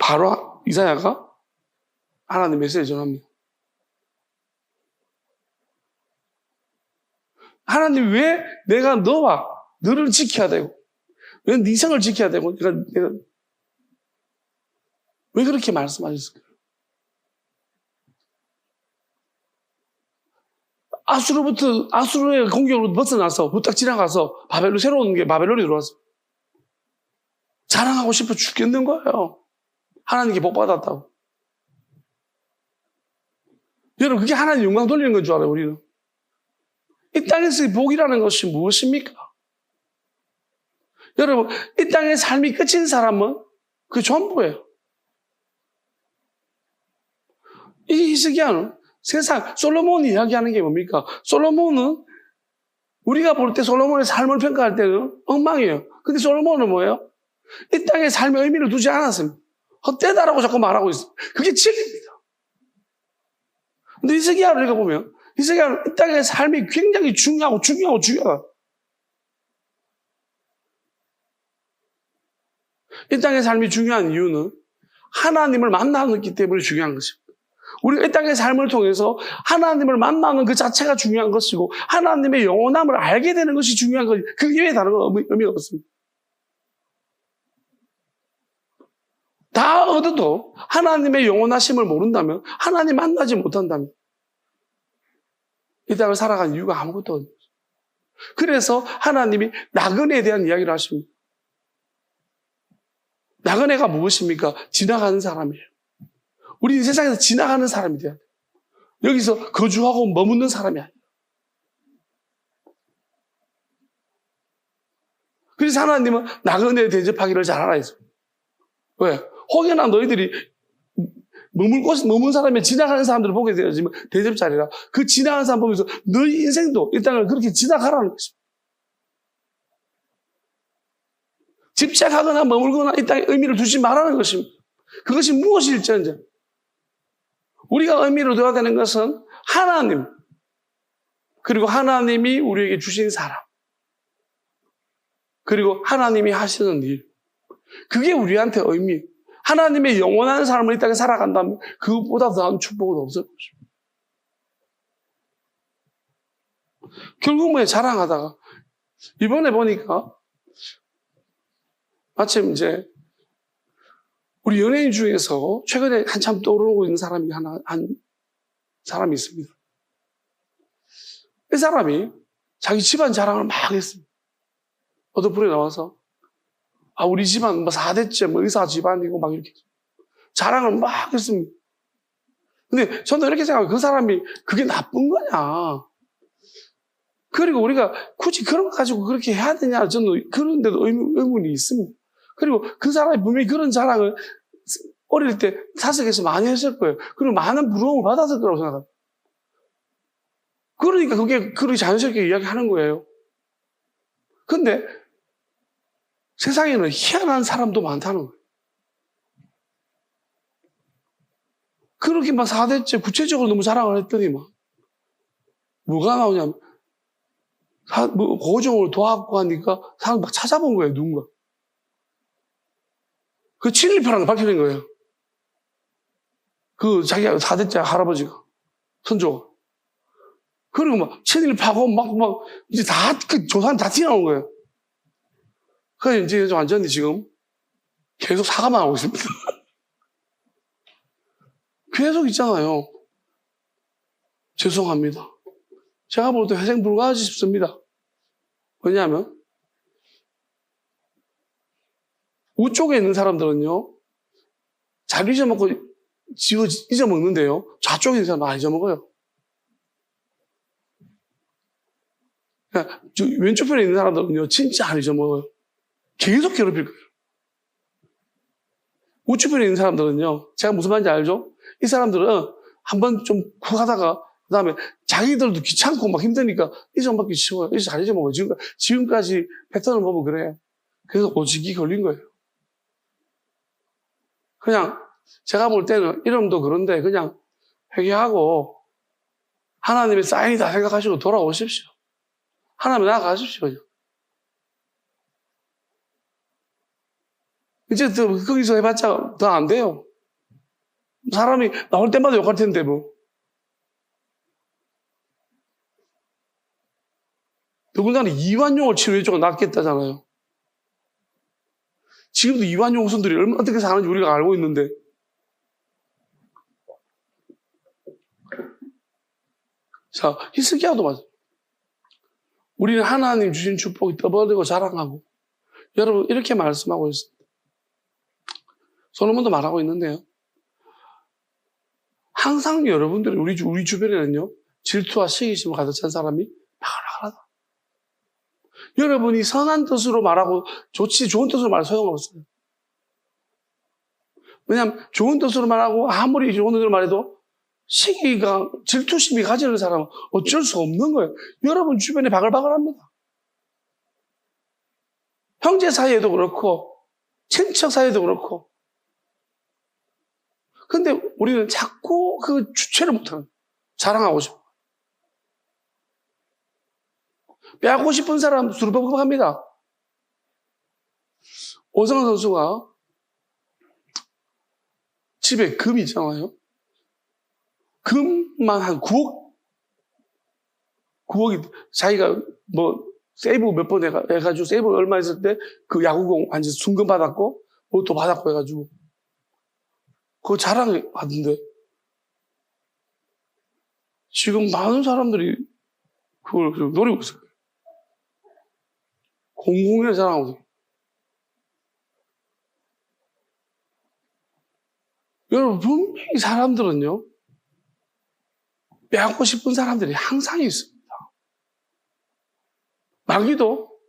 [SPEAKER 1] 바로 이사야가 하나님 메시지를 전합니다. 하나님 왜 내가 너를 지켜야 되고, 왜 네 성을 지켜야 되고, 내가 왜 그렇게 말씀하셨을까요? 아수르의 공격으로 벗어나서 후딱 지나가서 새로운 게 바벨론이 들어왔어. 자랑하고 싶어 죽겠는 거예요. 하나님께 복 받았다고. 여러분, 그게 하나님 영광 돌리는 건 줄 알아요, 우리는. 이 땅에서의 복이라는 것이 무엇입니까? 여러분, 이 땅의 삶이 끝인 사람은 그 전부예요. 이 히스기야는 솔로몬이 이야기하는 게 뭡니까? 솔로몬은 우리가 볼 때 솔로몬의 삶을 평가할 때는 엉망이에요. 근데 솔로몬은 뭐예요? 이 땅의 삶의 의미를 두지 않았습니다. 헛되다라고 자꾸 말하고 있어요. 그게 진리입니다. 근데 히스기야를 읽어보면 히스기야는 이 땅의 삶이 굉장히 중요하다. 이 땅의 삶이 중요한 이유는 하나님을 만나기 때문에 중요한 것입니다. 우리가 이 땅의 삶을 통해서 하나님을 만나는 그 자체가 중요한 것이고 하나님의 영원함을 알게 되는 것이 중요한 것이, 그 이외에 다른 건 의미가 없습니다. 다 얻어도 하나님의 영원하심을 모른다면, 하나님 만나지 못한다면 이 땅을 살아간 이유가 아무것도 없어요. 그래서 하나님이 나그네에 대한 이야기를 하십니다. 나그네가 무엇입니까? 지나가는 사람이에요. 우리 세상에서 지나가는 사람이 돼야 돼요. 여기서 거주하고 머무는 사람이 아니에요. 그래서 하나님은 나그네 대접하기를 잘하라 했어요. 왜? 혹여나 너희들이 머문 사람이 지나가는 사람들을 보게 되어지면 대접자리라. 그 지나가는 사람 보면서 너희 인생도 이 땅을 그렇게 지나가라는 것입니다. 집착하거나 머물거나 이 땅에 의미를 두지 말라는 것입니다. 그것이 무엇일지언정 우리가 의미를 둬야 되는 것은 하나님, 그리고 하나님이 우리에게 주신 사람, 그리고 하나님이 하시는 일, 그게 우리한테 의미. 하나님의 영원한 삶을 이 땅에 살아간다면 그것보다 더한 축복은 없을 것입니다. 결국 뭐 자랑하다가 이번에 보니까 마침 이제 우리 연예인 중에서 최근에 한참 떠오르고 있는 사람이 한 사람이 있습니다. 이 사람이 자기 집안 자랑을 막 했습니다. 어도풀에 나와서 우리 집안 4대째 의사 집안이고 막 이렇게 자랑을 막 했습니다. 근데 저는 이렇게 생각해요. 그 사람이 그게 나쁜 거냐. 그리고 우리가 굳이 그런 거 가지고 그렇게 해야 되냐. 저는 그런데도 의문이 있습니다. 그리고 그 사람이 분명히 그런 자랑을 어릴 때 사석에서 많이 했을 거예요. 그리고 많은 부러움을 받았을 거라고 생각합니다. 그러니까 그렇게 자연스럽게 이야기하는 거예요. 근데 세상에는 희한한 사람도 많다는 거예요. 그렇게 막 4대째 구체적으로 너무 자랑을 했더니 뭐가 나오냐면 고정을 도와갖고 하니까 사람 막 찾아본 거예요, 누군가. 그 친일파라는 걸 밝혀낸 거예요. 그 자기가 4대째 할아버지가, 선조가. 그리고 막 친일파고 막 이제 다 그 조사는 다 튀어나온 거예요. 그래서 이제 완전히 지금 계속 사과만 하고 있습니다. 계속 있잖아요. 죄송합니다. 제가 볼 때 회생 불가하지 싶습니다. 왜냐하면 우쪽에 있는 사람들은요, 잘 잊어먹고 잊어먹는데요, 좌쪽에 있는 사람은 안 잊어먹어요. 그러니까 왼쪽편에 있는 사람들은요, 진짜 안 잊어먹어요. 계속 괴롭힐 거예요. 우측편에 있는 사람들은요, 제가 무슨 말인지 알죠? 이 사람들은 한번 좀 쿡하다가 그 다음에 자기들도 귀찮고 막 힘드니까 잊어먹기 쉬워요. 잘 잊어먹어요. 지금까지 패턴을 보면 그래요. 그래서 오직이 걸린 거예요. 그냥 제가 볼 때는 이름도 그런데 그냥 회개하고 하나님의 사인이다 생각하시고 돌아오십시오. 하나님 나아가십시오. 그냥. 이제 거기서 해봤자 더 안 돼요. 사람이 나올 때마다 욕할 텐데 뭐. 더군다나 이완용을 치료해 주고 낫겠다잖아요. 지금도 이완용 후손들이 어떻게 사는지 우리가 알고 있는데. 자, 히스기야도 맞아요. 우리는 하나님 주신 축복이 떠벌리고 자랑하고. 여러분 이렇게 말씀하고 있습니다. 솔로몬도 말하고 있는데요. 항상 여러분들이 우리 주변에는요, 질투와 시기심을 가득 찬 사람이 바글바글하다. 여러분이 선한 뜻으로 말하고 좋은 뜻으로 말해도 소용없어요. 왜냐하면 좋은 뜻으로 말하고 아무리 좋은 뜻으로 말해도 시기가, 질투심이 가지는 사람은 어쩔 수 없는 거예요. 여러분 주변에 바글바글합니다. 형제 사이에도 그렇고 친척 사이에도 그렇고. 근데 우리는 자꾸 그 주체를 못하는 거예요. 자랑하고 싶어. 빼앗고 싶은 사람 수르벅벅합니다. 오성환 선수가 집에 금이 있잖아요. 금만 한 9억이 자기가 뭐 세이브 몇 번 해가지고 세이브 얼마 했을 때 그 야구공 완전 순금 받았고 뭐 또 받았고 해가지고 그거 자랑하던데 지금 많은 사람들이 그걸 노리고 있어요. 공공연히 자랑하고 있어요. 여러분 분명히 사람들은요 빼앗고 싶은 사람들이 항상 있습니다. 마귀도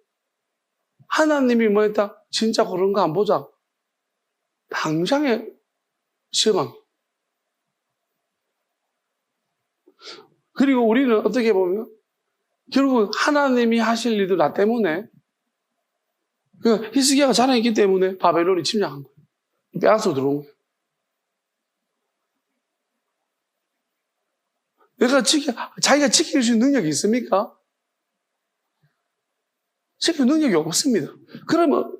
[SPEAKER 1] 하나님이 뭐 했다? 진짜 그런 거 안 보자. 당장에 시험합니다. 그리고 우리는 어떻게 보면 결국 하나님이 하실 일도 나 때문에 히스기야가 자랑했기 때문에 바벨론이 침략한 거예요. 빼앗아 들어온 거예요. 자기가 지킬 수 있는 능력이 있습니까? 지킬 능력이 없습니다. 그러면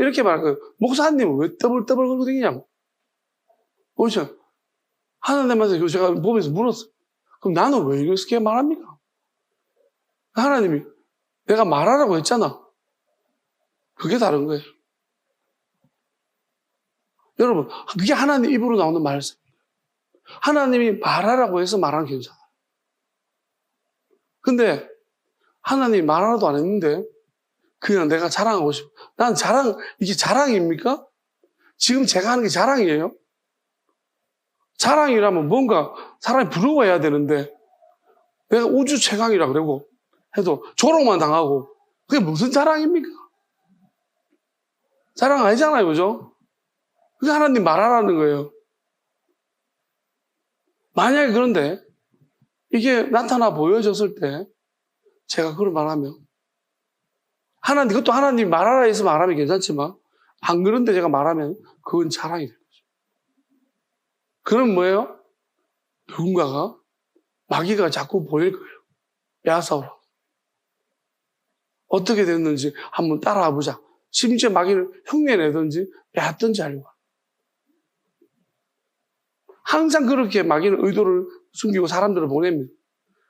[SPEAKER 1] 이렇게 말할까요? 목사님은 왜 떠벌떠벌 걸고 다니냐고. 그렇죠? 하나님한테 제가 보면서 물었어요. 그럼 나는 왜 이렇게 말합니까? 하나님이 내가 말하라고 했잖아. 그게 다른 거예요. 여러분, 그게 하나님 입으로 나오는 말씀. 하나님이 말하라고 해서 말하는 게 괜찮아요. 근데 하나님이 말하라도 안 했는데 그냥 내가 자랑하고 싶어. 난 이게 자랑입니까? 지금 제가 하는 게 자랑이에요? 자랑이라면 뭔가 사람이 부러워해야 되는데 내가 우주 최강이라 그러고 해도 조롱만 당하고 그게 무슨 자랑입니까? 자랑 아니잖아요, 그죠? 그게 하나님 말하라는 거예요. 만약에 그런데 이게 나타나 보여졌을 때 제가 그걸 말하면 그것도 하나님 말하라 해서 말하면 괜찮지만 안 그런데 제가 말하면 그건 자랑이 될 거죠. 그럼 뭐예요? 누군가가 마귀가 자꾸 보일 거예요. 빼앗아오라고. 어떻게 됐는지 한번 따라와 보자. 심지어 마귀를 흉내내든지 빼앗든지 하려고. 항상 그렇게 마귀는 의도를 숨기고 사람들을 보냅니다.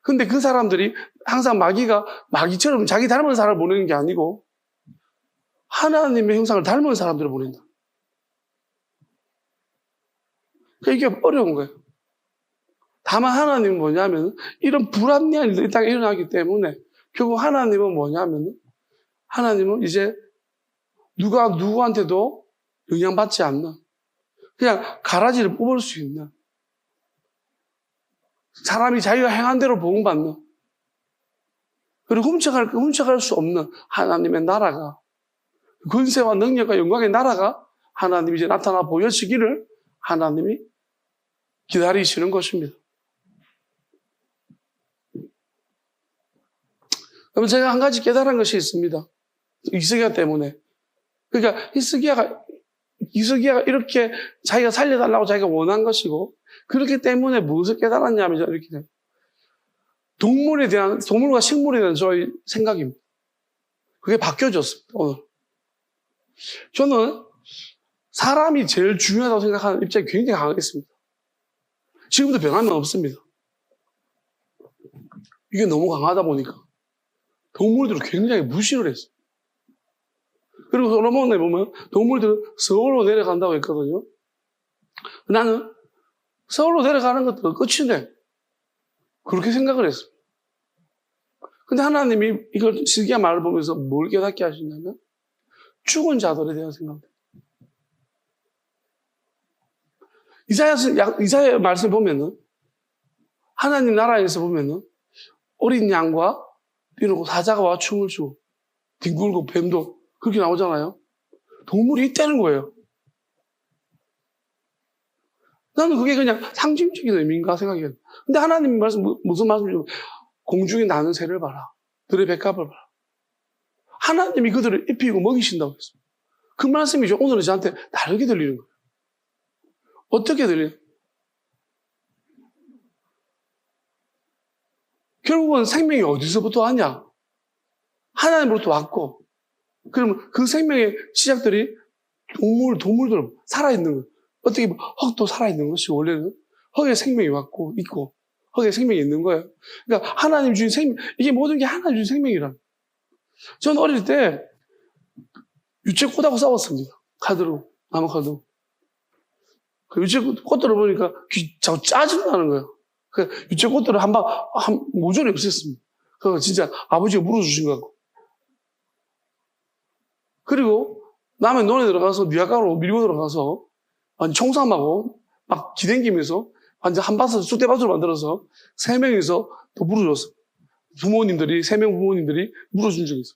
[SPEAKER 1] 근데 그 사람들이 항상 마귀처럼 자기 닮은 사람을 보내는 게 아니고 하나님의 형상을 닮은 사람들을 보낸다. 그러니까 이게 어려운 거예요. 다만 하나님은 뭐냐면 이런 불합리한 일들이 이 땅에 일어나기 때문에 결국 하나님은 뭐냐면 하나님은 이제 누가 누구한테도 영향받지 않는 그냥 가라지를 뽑을 수 있는 사람이 자기가 행한 대로 보응받는 그리고 훔쳐갈 수 없는 하나님의 나라가 권세와 능력과 영광의 나라가 하나님이 이제 나타나 보여지기를 하나님이 기다리시는 것입니다. 그러면 제가 한 가지 깨달은 것이 있습니다. 히스기야 때문에. 그러니까 히스기야가 이렇게 자기가 살려달라고 자기가 원한 것이고 그렇기 때문에 무엇을 깨달았냐면 이렇게 돼요. 동물과 식물에 대한 저의 생각입니다. 그게 바뀌어졌습니다, 오늘. 저는 사람이 제일 중요하다고 생각하는 입장이 굉장히 강하겠습니다. 지금도 변함이 없습니다. 이게 너무 강하다 보니까 동물들을 굉장히 무시를 했어요. 그리고 솔로몬에 보면 동물들은 서울로 내려간다고 했거든요. 나는 서울로 내려가는 것도 끝인데 그렇게 생각을 했어요. 근데 하나님이 이걸 히스기야 말을 보면서 뭘 깨닫게 하시냐면 죽은 자들에 대한 생각입니다. 이사야 말씀 보면은 하나님 나라에서 보면은 어린 양과 이러고 사자가 와 춤을 추고 뒹굴고 뱀도 그렇게 나오잖아요. 동물이 있다는 거예요. 나는 그게 그냥 상징적인 의미인가 생각해요. 근데 하나님 말씀 무슨 말씀이죠? 공중에 나는 새를 봐라. 들의 백합을 봐라. 하나님이 그들을 입히고 먹이신다고 했어요. 그 말씀이죠. 오늘은 저한테 다르게 들리는 거예요. 어떻게 들려요? 결국은 생명이 어디서부터 왔냐? 하나님으로부터 왔고, 그러면 그 생명의 시작들이 동물들 살아있는 거예요. 어떻게 보면 흙도 살아있는 것이 원래는 흙에 생명이 왔고, 있고, 흙에 생명이 있는 거예요. 그러니까 하나님 주신 생명, 이게 모든 게 하나님 주신 생명이라. 저는 어릴 때 유채꽃하고 싸웠습니다. 카드로, 나무 카드로. 그 유채꽃들을 보니까 자꾸 짜증나는 거예요. 그 유채꽃들을 모조리 없앴습니다. 그거 진짜 아버지가 물어주신 것 같고. 그리고 남의 논에 들어가서 니아가로 밀고 들어가서 완전 총삼하고 막 기댕기면서 완전 한 밭을 쑥대밭으로 만들어서 3명이서 또 물어줬어. 부모님들이, 3명 부모님들이 물어준 적이 있어.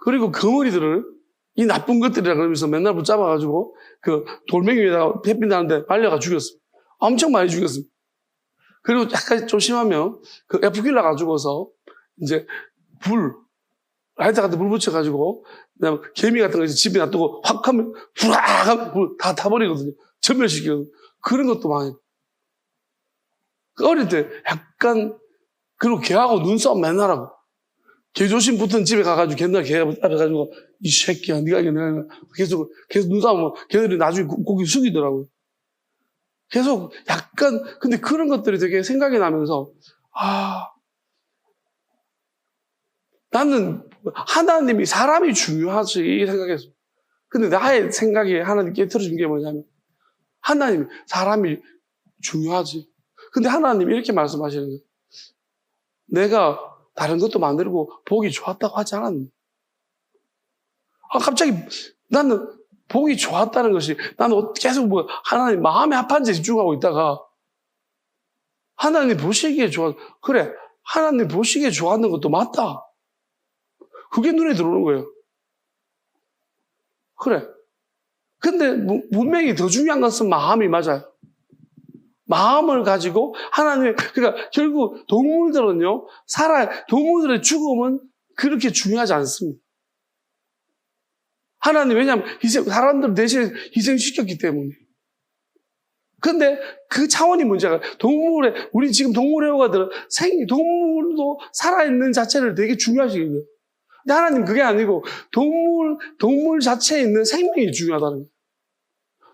[SPEAKER 1] 그리고 거머리들을 이 나쁜 것들이라 그러면서 맨날 붙잡아가지고 그 돌멩이 위에다가 햇빛 나는데 말려가 죽였어. 엄청 많이 죽였어. 그리고 약간 좀 심하면 그 에프킬라 가지고서 이제 라이터 같은 불 붙여가지고 그다음에 개미 같은 거 집에 놔두고 확 하면 후락 하면 불 다 타버리거든요. 전멸시키거든요. 그런 것도 많이. 어릴 때 약간 그리고 걔하고 눈싸움 맨날 하고 개조심 붙은 집에 가가지고 걔네 앞에 가지고 이 새끼야 네가 이게 내가 계속 눈싸움하면 걔들이 나중에 고기 숙이더라고요. 계속 약간 근데 그런 것들이 되게 생각이 나면서 나는 하나님이 사람이 중요하지 생각했어. 근데 나의 생각에 하나님 깨트려준 게 뭐냐면 하나님이 사람이 중요하지. 근데 하나님이 이렇게 말씀하시는 거예요. 내가 다른 것도 만들고 보기 좋았다고 하지 않았니? 갑자기 나는 보기 좋았다는 것이 나는 계속 하나님 마음에 합한 데 집중하고 있다가 하나님 보시기에 그래 하나님 보시기에 좋았는 것도 맞다. 그게 눈에 들어오는 거예요. 그래. 근데 분명히 더 중요한 것은 마음이 맞아요. 마음을 가지고 그러니까 결국 동물들은요, 동물들의 죽음은 그렇게 중요하지 않습니다. 하나님, 왜냐하면 사람들 대신에 희생시켰기 때문에. 근데 그 차원이 문제가, 우리 지금 동물의 호가들은 동물도 살아있는 자체를 되게 중요하시거든요. 근데 하나님 그게 아니고, 동물 자체에 있는 생명이 중요하다는 거예요.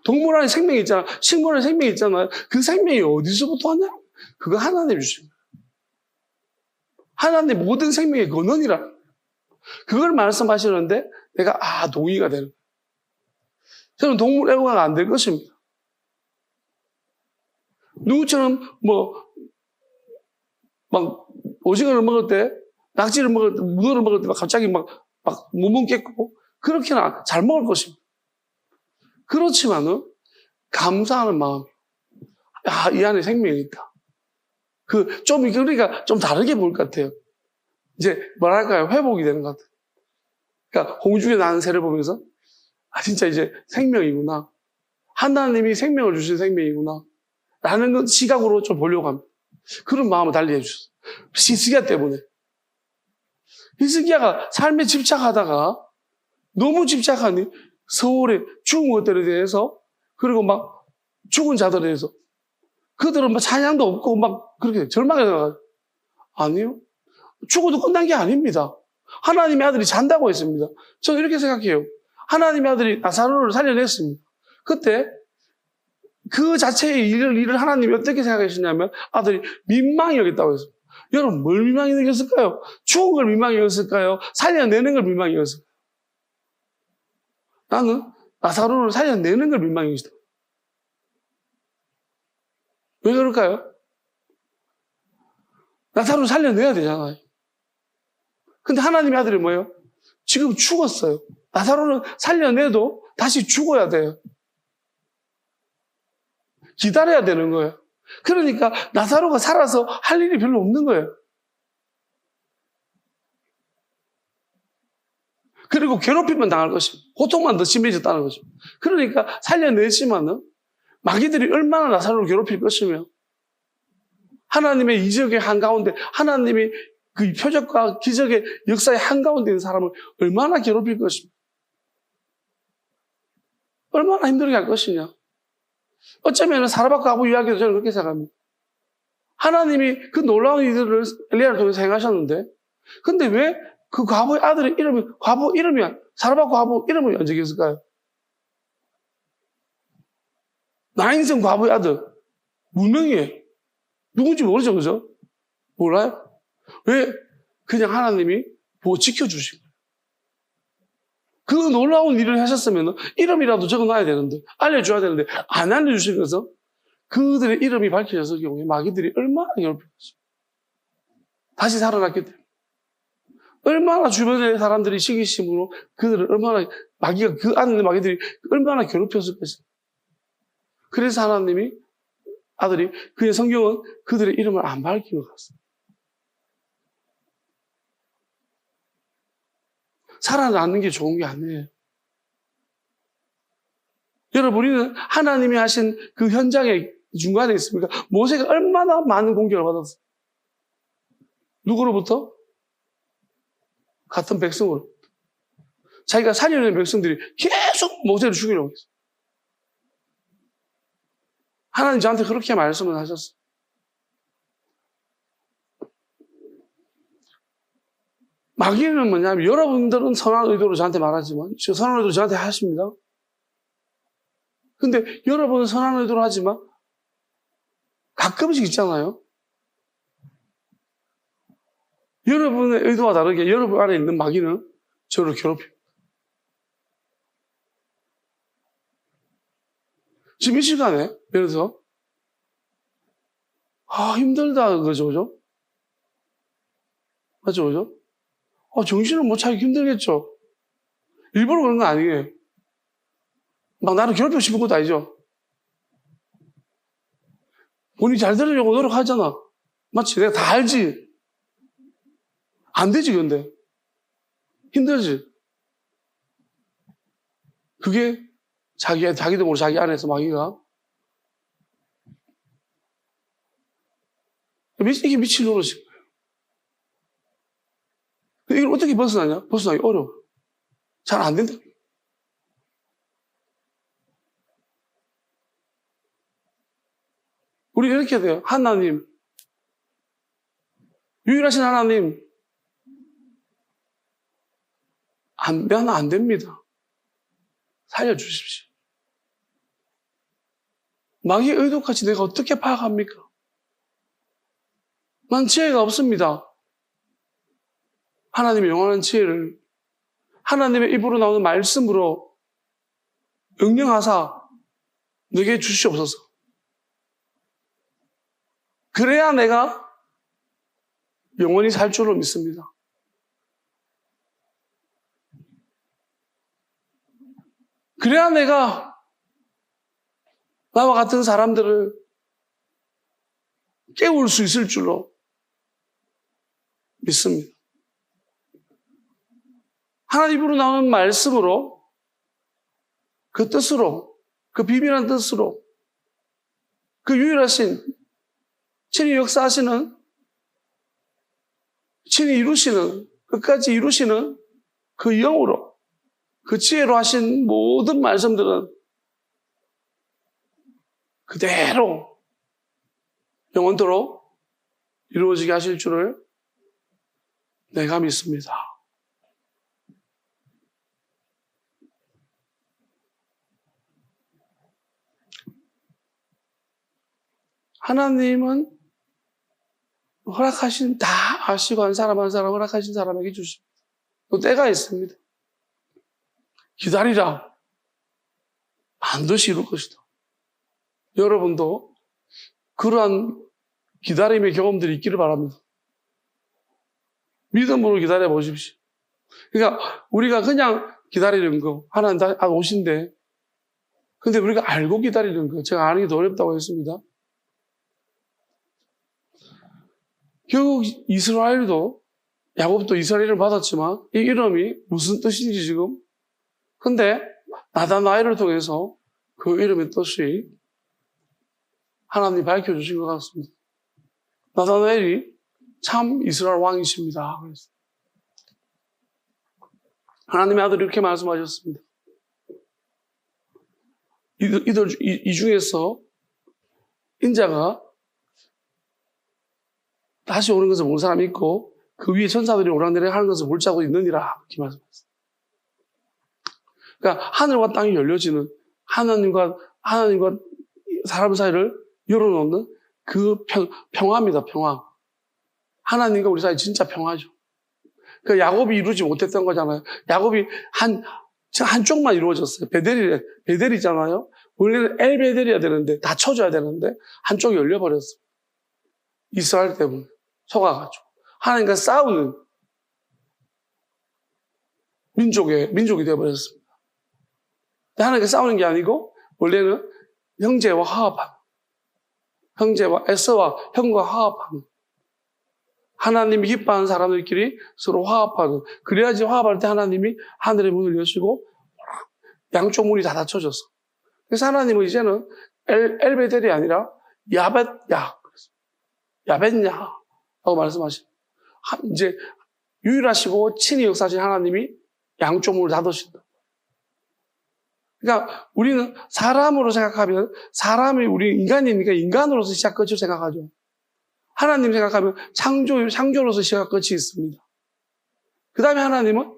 [SPEAKER 1] 동물 안에 생명이 있잖아. 식물 안에 생명이 있잖아요. 그 생명이 어디서부터 왔냐? 그거 하나님 주신 거예요. 하나님 모든 생명의 근원이라. 그걸 말씀하시는데 내가 동의가 되는 거예요. 저는 동물 애호가가 안 될 것입니다. 누구처럼 막 오징어를 먹을 때, 낙지를 먹을 때, 문어를 먹을 때 갑자기 막 몸은 깼고 그렇게는 잘 먹을 것입니다. 그렇지만은 감사하는 마음, 이 안에 생명이 있다. 그러니까 좀 다르게 볼 것 같아요. 이제 뭐랄까요, 회복이 되는 것 같아요. 그러니까 공중에 나는 새를 보면서 진짜 이제 생명이구나. 하나님이 생명을 주신 생명이구나. 라는 시각으로 좀 보려고 합니다. 그런 마음을 달리 해주셨어요. 히스기야 때문에. 히스기야가 삶에 집착하다가 너무 집착하니 서울에 죽은 것들에 대해서 그리고 막 죽은 자들에 대해서 그들은 막 찬양도 없고 막 그렇게 절망해 나가요. 아니요. 죽어도 끝난 게 아닙니다. 하나님의 아들이 잔다고 했습니다. 저는 이렇게 생각해요. 하나님의 아들이 나사로를 살려냈습니다. 그때 그 자체의 일을 하나님이 어떻게 생각하시냐면 아들이 민망히 여겼다고 했습니다. 여러분 뭘 민망히 여겼을까요? 죽은 걸 민망히 여겼을까요? 살려내는 걸 민망히 여겼을까요? 나는 나사로를 살려내는 걸 민망히 여겼다. 왜 그럴까요? 나사로를 살려내야 되잖아요. 근데 하나님의 아들이 뭐예요? 지금 죽었어요. 나사로를 살려내도 다시 죽어야 돼요. 기다려야 되는 거예요. 그러니까 나사로가 살아서 할 일이 별로 없는 거예요. 그리고 괴롭히면 당할 것입니다. 고통만 더 심해졌다는 것입니다. 그러니까 살려내지만은 마귀들이 얼마나 나사로를 괴롭힐 것이며 하나님의 이적의 한가운데 하나님이 그 표적과 기적의 역사의 한가운데 있는 사람을 얼마나 괴롭힐 것입니다. 얼마나 힘들게 할 것이냐. 어쩌면 사라밧과 아부 이야기도 저는 그렇게 생각합니다. 하나님이 그 놀라운 일들을 엘리야를 통해서 행하셨는데 근데 왜 그 과부의 아들의 과부 이름이 사라밧과 과부 이름을 안 적였을까요? 나인성 과부의 아들 무명이에요. 누군지 모르죠, 그죠? 몰라요? 왜? 그냥 하나님이 보고 지켜주신 거예요. 그 놀라운 일을 하셨으면 이름이라도 적어놔야 되는데, 알려줘야 되는데, 안 알려주시면서 그들의 이름이 밝혀졌을 경우에 마귀들이 얼마나 괴롭혔겠어요. 다시 살아났기 때문에. 얼마나 주변의 사람들이 시기심으로 그들을 얼마나 마귀가 그 안에 있는 마귀들이 얼마나 괴롭혔을 것이다. 그래서 하나님이 아들이 그의 성경은 그들의 이름을 안 밝힌 것 같습니다. 살아나는 게 좋은 게 아니에요. 여러분 우리는 하나님이 하신 그 현장의 중간에 있습니까? 모세가 얼마나 많은 공격을 받았어요. 누구로부터? 같은 백성으로. 자기가 살려낸 백성들이 계속 모세를 죽이려고 했어요. 하나님 저한테 그렇게 말씀을 하셨어요. 마귀는 뭐냐면 여러분들은 선한 의도로 저한테 말하지만 선한 의도로 저한테 하십니다. 근데 여러분은 선한 의도로 하지만 가끔씩 있잖아요. 여러분의 의도와 다르게 여러분 안에 있는 마귀는 저를 괴롭힙니다. 지금 이 시간에 예를 들어서 힘들다 그죠, 그죠? 맞죠, 그죠? 정신을 못 차리기 힘들겠죠. 일부러 그런 건 아니에요. 막 나를 괴롭히고 싶은 것도 아니죠. 본인이 잘 들으려고 노력하잖아. 맞지? 내가 다 알지. 안 되지, 근데. 힘들지. 그게 자기도 모르고 자기 안에서 마귀가 이게 미칠 노릇인 거예요. 이걸 어떻게 벗어나냐? 벗어나기 어려워. 잘 안 된다. 우리 이렇게 돼요. 하나님, 유일하신 하나님, 안 됩니다. 살려주십시오. 마귀의 의도까지 내가 어떻게 파악합니까? 난 지혜가 없습니다. 하나님의 영원한 지혜를 하나님의 입으로 나오는 말씀으로 응령하사 내게 주시옵소서. 그래야 내가 영원히 살 줄로 믿습니다. 그래야 내가 나와 같은 사람들을 깨울 수 있을 줄로 믿습니다. 하나님 입으로 나오는 말씀으로 그 뜻으로, 그 비밀한 뜻으로, 그 유일하신 친히 역사하시는, 친히 이루시는, 끝까지 이루시는 그 영으로, 그 지혜로 하신 모든 말씀들은 그대로 영원토록 이루어지게 하실 줄을 내가 믿습니다. 하나님은 허락하신, 다 아시고 한 사람 한 사람 허락하신 사람에게 주십니다. 또 때가 있습니다. 기다리라. 반드시 이룰 것이다. 여러분도 그러한 기다림의 경험들이 있기를 바랍니다. 믿음으로 기다려 보십시오. 그러니까 우리가 그냥 기다리는 거, 하나님 다 오신대. 근데 우리가 알고 기다리는 거, 제가 아는 게 더 어렵다고 했습니다. 결국 이스라엘도, 야곱도 이스라엘을 받았지만 이 이름이 무슨 뜻인지 지금, 근데 나다나엘을 통해서 그 이름의 뜻이 하나님이 밝혀주신 것 같습니다. 나다나엘이 참 이스라엘 왕이십니다. 그래서 하나님의 아들이 이렇게 말씀하셨습니다. 이 중에서 인자가 다시 오는 것을 본 사람이 있고 그 위에 천사들이 오락내락 하는 것을 볼 자고 있느니라. 이렇게 말씀하셨습니다. 그러니까 하늘과 땅이 열려지는, 하나님과 사람 사이를 열어놓는 그 평화입니다. 평화. 하나님과 우리 사이 진짜 평화죠. 그러니까 야곱이 이루지 못했던 거잖아요. 야곱이 한쪽만 이루어졌어요. 베델이잖아요. 원래는 엘베델이어야 되는데, 다 쳐줘야 되는데 한쪽이 열려버렸어요. 이스라엘 때문에 속아가지고 하나님과 싸우는 민족이 되어버렸습니다. 하나님과 싸우는 게 아니고 원래는 형제와 화합하는, 형제와 에서와 형과 화합하는, 하나님이 기뻐하는 사람들끼리 서로 화합하는, 그래야지 화합할 때 하나님이 하늘의 문을 여시고 양쪽 문이 다 닫혀졌어. 그래서 하나님은 이제는 엘베델이 아니라 야벳야라고 말씀하시죠. 이제 유일하시고 친히 역사하신 하나님이 양쪽 문을 닫으신다. 그러니까 우리는 사람으로 생각하면, 사람이 우리 인간이니까 인간으로서 시작 끝을 생각하죠. 하나님 생각하면 창조로서 시작 끝이 있습니다. 그 다음에 하나님은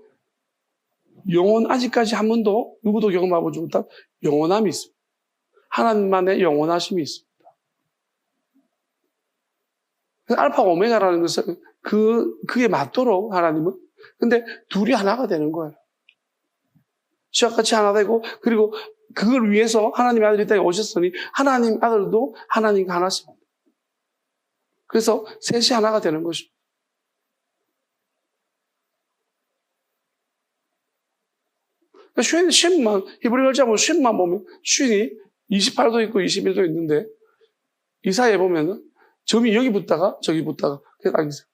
[SPEAKER 1] 아직까지 한 번도 누구도 경험해보지 못한 영원함이 있습니다. 하나님만의 영원하심이 있습니다. 알파 오메가라는 것은 그게 맞도록 하나님은, 근데 둘이 하나가 되는 거예요. 시작같이 하나 되고, 그리고 그걸 위해서 하나님의 아들이 이 땅에 오셨으니 하나님 아들도 하나님과 하나십니다. 그래서 셋이 하나가 되는 것입니다. 히브리 글자 보면 쉰만 보면 쉰이 28도 있고 21도 있는데 이 사이에 보면은 점이 여기 붙다가 저기 붙다가 그게 딱 있어요.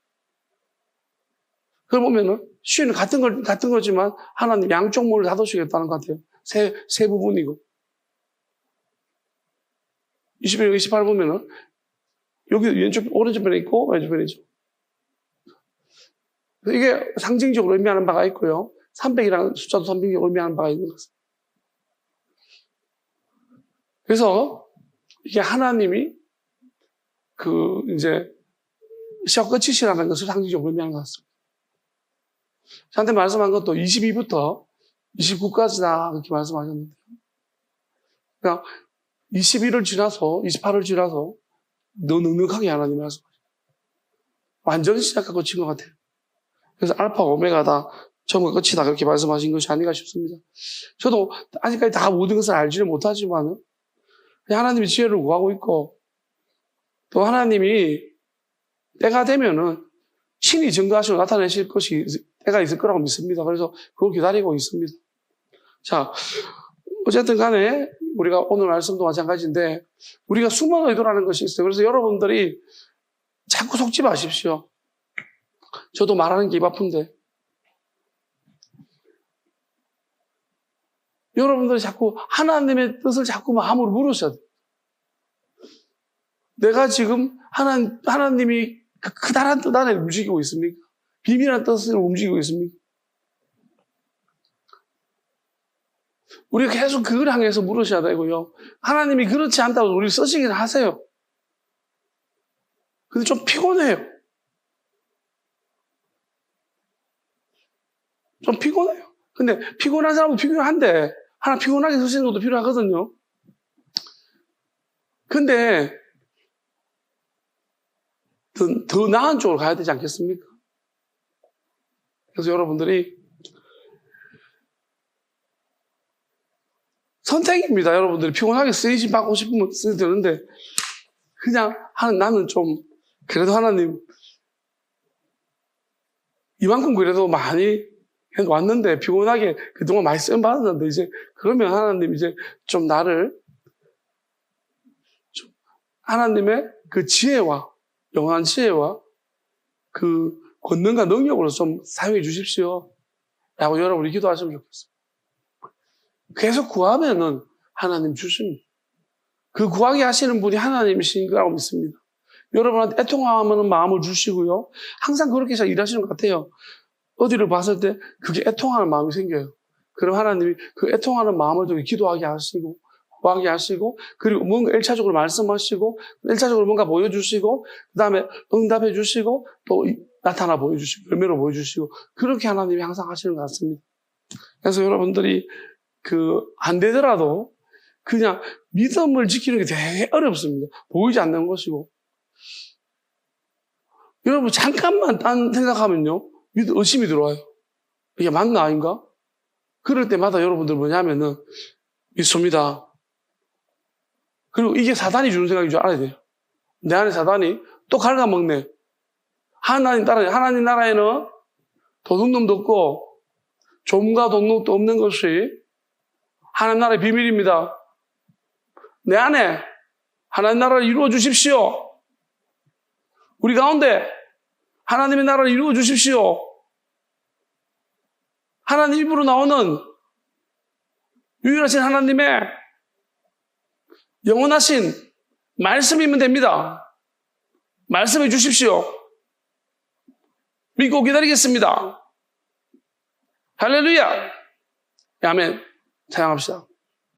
[SPEAKER 1] 그걸 보면은 쉰은 같은 거지만 하나님 양쪽 문을 닫으시겠다는 것 같아요. 세 부분이고. 21, 28 보면은 여기 오른쪽 편에 있고 왼쪽 편에 있죠. 이게 상징적으로 의미하는 바가 있고요. 300이라는 숫자도 상징적으로 의미하는 바가 있는 것 같습니다. 그래서 이게 하나님이 이제 시작 끝이시라는 것을 상징적으로 의미하는 것 같습니다. 저한테 말씀한 것도 22부터 29까지다 그렇게 말씀하셨는데요. 그러니까 21을 지나서 28을 지나서 너 넉넉하게 하나님 말씀하셨어요. 완전히 시작하고 친 것 같아요. 그래서 알파가 오메가다, 처음과 끝이다, 그렇게 말씀하신 것이 아닌가 싶습니다. 저도 아직까지 다 모든 것을 알지는 못하지만 하나님이 지혜를 구하고 있고, 또 하나님이 때가 되면은 신이 증거하시고 나타내실 것이 때가 있을 거라고 믿습니다. 그래서 그걸 기다리고 있습니다. 자, 어쨌든 간에 우리가 오늘 말씀도 마찬가지인데 우리가 숨은 의도라는 것이 있어요. 그래서 여러분들이 자꾸 속지 마십시오. 저도 말하는 게 입 아픈데 여러분들이 자꾸 하나님의 뜻을 자꾸 마음으로 물으셔야 돼요. 내가 지금 하나님이 그 크다란 뜻 안에 움직이고 있습니까? 비밀한 뜻을 움직이고 있습니까? 우리가 계속 그걸 향해서 물으셔야 되고요. 하나님이 그렇지 않다고 우리 쓰시긴 하세요. 근데 좀 피곤해요. 좀 피곤해요. 근데 피곤한 사람도 필요한데 하나 피곤하게 쓰시는 것도 필요하거든요. 근데 더 나은 쪽으로 가야 되지 않겠습니까? 그래서 여러분들이 선택입니다. 여러분들이 피곤하게 쓰이시 받고 싶으면 쓰셔도 되는데 그냥 나는 좀 그래도 하나님 이만큼 그래도 많이 왔는데 피곤하게 그동안 많이 쓰임 받았는데 이제 그러면 하나님 이제 좀 나를 좀 하나님의 그 지혜와 영원한 지혜와 그 권능과 능력으로 좀 사용해 주십시오 라고 여러분이 기도하시면 좋겠습니다. 계속 구하면은 하나님 주십니다. 그 구하게 하시는 분이 하나님이신 거라고 믿습니다. 여러분한테 애통하는 마음을 주시고요. 항상 그렇게 잘 일하시는 것 같아요. 어디를 봤을 때 그게 애통하는 마음이 생겨요. 그럼 하나님이 그 애통하는 마음을 통해 기도하게 하시고 구하게 하시고 그리고 뭔가 1차적으로 말씀하시고 1차적으로 뭔가 보여주시고 그 다음에 응답해 주시고 또 나타나 보여주시고 열매로 보여주시고 그렇게 하나님이 항상 하시는 것 같습니다. 그래서 여러분들이 안 되더라도 그냥 믿음을 지키는 게 되게 어렵습니다. 보이지 않는 것이고. 여러분, 잠깐만 딴 생각하면요. 의심이 들어와요. 이게 맞나, 아닌가? 그럴 때마다 여러분들 뭐냐면은, 믿습니다. 그리고 이게 사단이 주는 생각인 줄 알아야 돼요. 내 안에 사단이 또 갉아먹네. 하나님 나라에는 도둑놈도 없고, 좀과 도둑도 없는 것이 하나님 나라의 비밀입니다. 내 안에 하나님 나라를 이루어 주십시오. 우리 가운데 하나님의 나라를 이루어 주십시오. 하나님 입으로 나오는 유일하신 하나님의 영원하신 말씀이면 됩니다. 말씀해 주십시오. 믿고 기다리겠습니다. 할렐루야. 아멘. 찬양합시다.